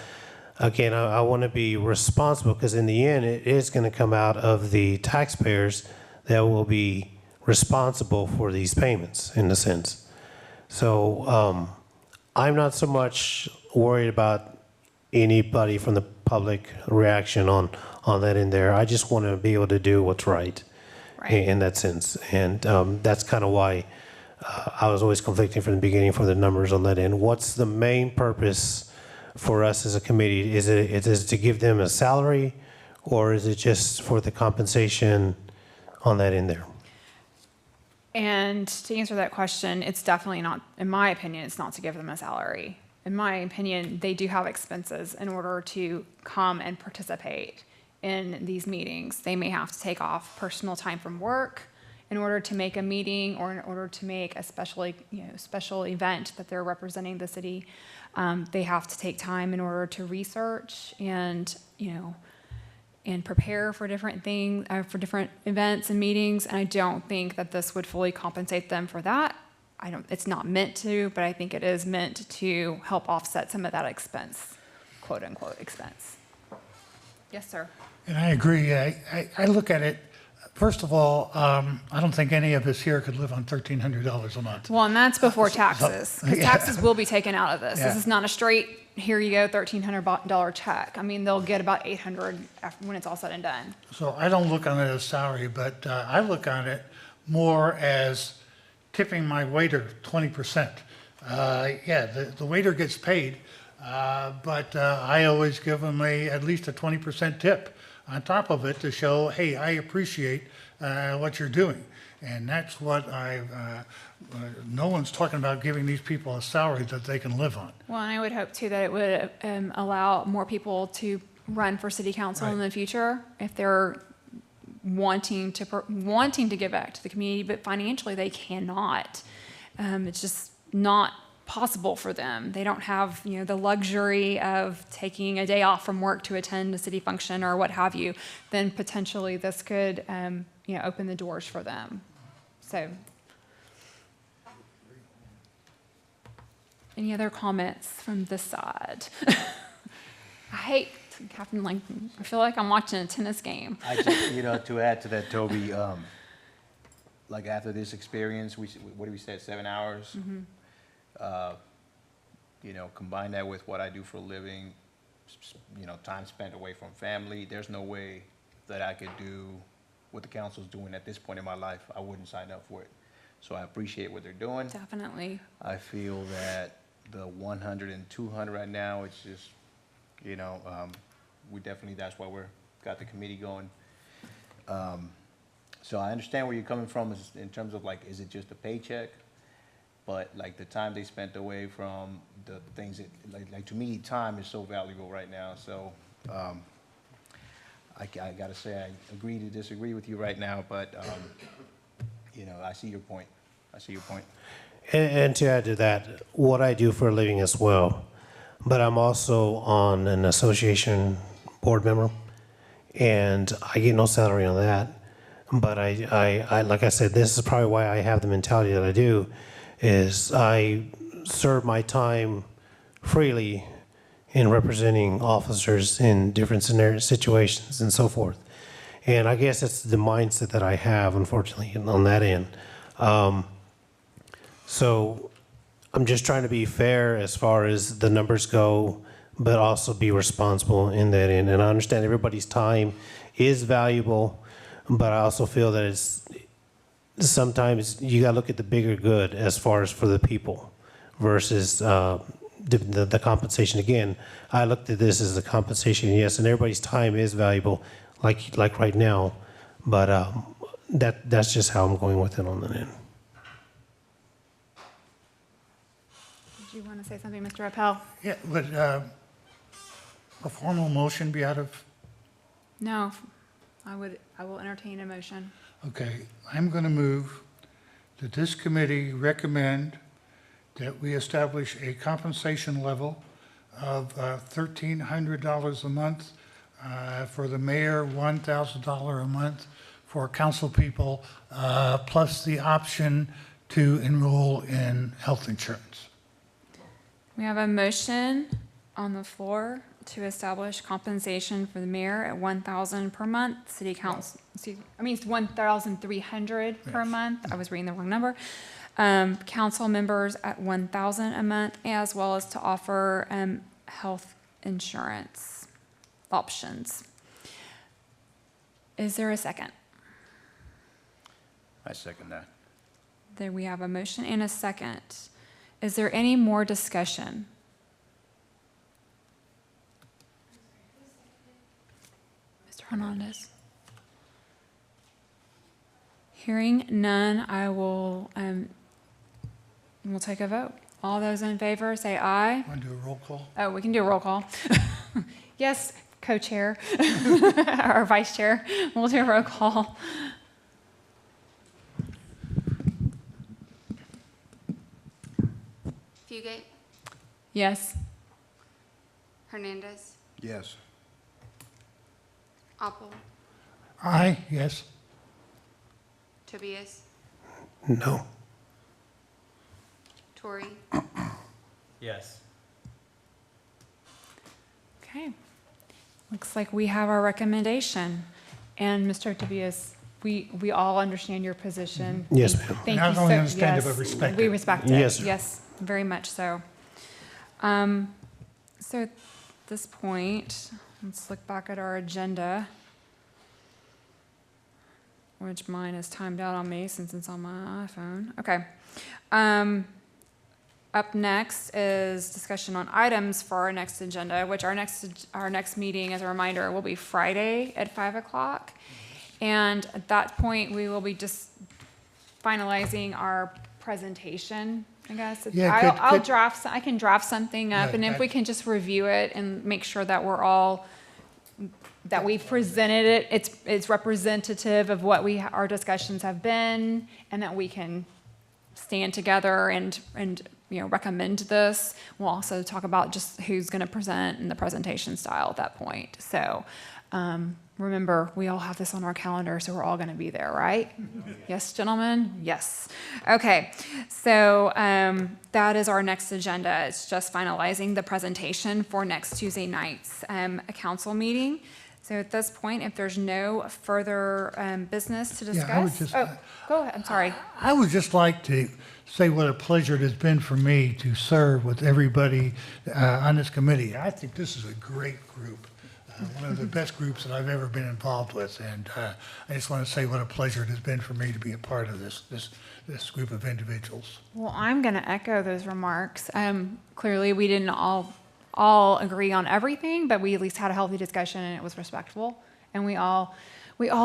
again, I want to be responsible, because in the end, it is going to come out of the taxpayers that will be responsible for these payments in a sense. So I'm not so much worried about anybody from the public reaction on that in there. I just want to be able to do what's right. In that sense. And that's kind of why I was always conflicting from the beginning for the numbers on that end. What's the main purpose for us as a committee? Is it to give them a salary, or is it just for the compensation on that in there? And to answer that question, it's definitely not, in my opinion, it's not to give them a salary. In my opinion, they do have expenses in order to come and participate in these meetings. They may have to take off personal time from work in order to make a meeting, or in order to make a special event that they're representing the city. They have to take time in order to research and prepare for different things, for different events and meetings. And I don't think that this would fully compensate them for that. It's not meant to, but I think it is meant to help offset some of that expense, quote unquote expense. Yes, sir. And I agree. I look at it, first of all, I don't think any of us here could live on $1,300 a month. Well, and that's before taxes, because taxes will be taken out of this. Yeah. This is not a straight, here you go, $1,300 check. I mean, they'll get about $800 when it's all said and done. So I don't look on it as salary, but I look on it more as tipping my waiter 20%. The waiter gets paid, but I always give them at least a 20% tip on top of it to show, hey, I appreciate what you're doing. And that's what no one's talking about giving these people a salary that they can live on. Well, and I would hope too that it would allow more people to run for city council in the future if they're wanting to give back to the community, but financially they cannot. It's just not possible for them. They don't have, the luxury of taking a day off from work to attend a city function or what have you, then potentially this could, open the doors for them. So, any other comments from this side? I hate Captain Langton. I feel like I'm watching a tennis game. I just, to add to that, Toby, like after this experience, what do we say, 7 hours? Combine that with what I do for a living, time spent away from family, there's no way that I could do what the council's doing at this point in my life. I wouldn't sign up for it. So I appreciate what they're doing. Definitely. I feel that the 100 and 200 right now, it's just, we definitely, that's why got the committee going. So I understand where you're coming from in terms of is it just a paycheck? But the time they spent away from the things that, to me, time is so valuable right now. So I gotta say, I agree to disagree with you right now, but, I see your point. And to add to that, what I do for a living as well, but I'm also on an association board member, and I get no salary on that. But I like I said, this is probably why I have the mentality that I do, is I serve my time freely in representing officers in different situations and so forth. And I guess it's the mindset that I have, unfortunately, on that end. So I'm just trying to be fair as far as the numbers go, but also be responsible in that end. And I understand everybody's time is valuable, but I also feel that it's sometimes you got to look at the bigger good as far as for the people versus the compensation. Again, I looked at this as a compensation, yes, and everybody's time is valuable, like right now, but that's just how I'm going with it on the end. Did you want to say something, Mr. Appel? Yeah, would a formal motion be out of? No, I will entertain a motion. Okay, I'm going to move that this committee recommend that we establish a compensation level of $1,300 a month for the mayor, $1,000 a month for council people, plus the option to enroll in health insurance. We have a motion on the floor to establish compensation for the mayor at $1,000 per month, city council, it's $1,300 per month. I was reading the wrong number. Council members at $1,000 a month, as well as to offer health insurance options. Is there a second? I second that. There we have a motion and a second. Is there any more discussion? Mr. Hernandez? Hearing none, I will, we'll take a vote. All those in favor, say aye. Want to do a roll call? Oh, we can do a roll call. Yes, co-chair, or vice chair, we'll do a roll call. Fugate, Yes. Hernandez, Yes. Apple, Aye, yes. Tobias, No. Tory, Yes. Okay. Looks like we have our recommendation. And Mr. Tobias, we all understand your position. Yes, ma'am. Thank Not you only so- understand it, yes, but respect We it. respect it. Yes, sir. Yes, very much so. So at this point, let's look back at our agenda, which mine is timed out on me since it's on my iPhone. Okay. Up next is discussion on items for our next agenda, which our next meeting, as a reminder, will be Friday at 5 o'clock. And at that point, we will be just finalizing our presentation, I guess. Yeah, I'll draft, I can draft something up, Yeah, and if we can just review it and make sure that we're all, that we've presented it, it's representative of what our discussions have been, and that we can stand together and recommend this. We'll also talk about just who's going to present and the presentation style at that point. So remember, we all have this on our calendar, so we're all going to be there, right? Yes, gentlemen? Yes. Okay, so that is our next agenda. It's just finalizing the presentation for next Tuesday night's council meeting. So at this point, if there's no further business to discuss. Yeah, I would just, go ahead, I'm sorry. I would just like to say what a pleasure it has been for me to serve with everybody on this committee. I think this is a great group, one of the best groups that I've ever been involved with. And I just want to say what a pleasure it has been for me to be a part of this group of individuals. Well, I'm going to echo those remarks. Clearly, we didn't all agree on everything, but we at least had a healthy discussion and it was respectful. And we all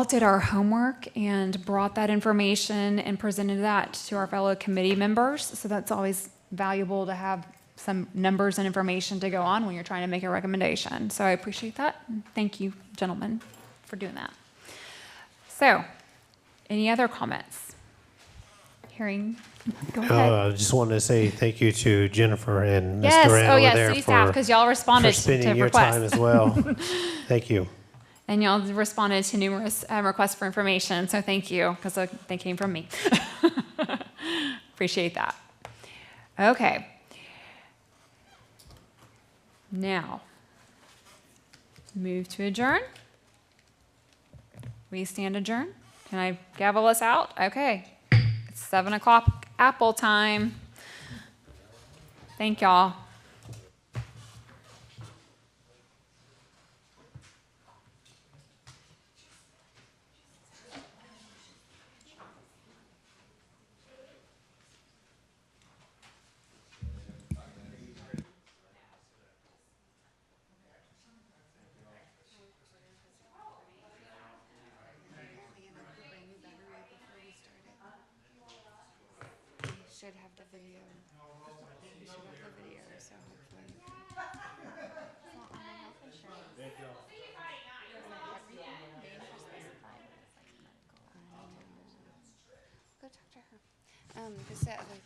did our homework and brought that information and presented that to our fellow committee members. So that's always valuable to have some numbers and information to go on when you're trying to make a recommendation. So I appreciate that. Thank you, gentlemen, for doing that. So, any other comments? Hearing, go ahead. I just wanted to say thank you to Jennifer and Ms. Yes, Duran oh over yes, there city staff, for, because y'all responded for spending to your requests. time as well. Thank you. And y'all responded to numerous requests for information, so thank you, because they came from me. Appreciate that. Okay. Now, move to adjourn. We stand adjourned. Can I gavel us out? Okay. It's 7 o'clock Apple time. Thank y'all. Should have the video. We should have the video, so hopefully. Well, on my health insurance. Everything they never specified, but it's like medical. Go talk to her. This is the other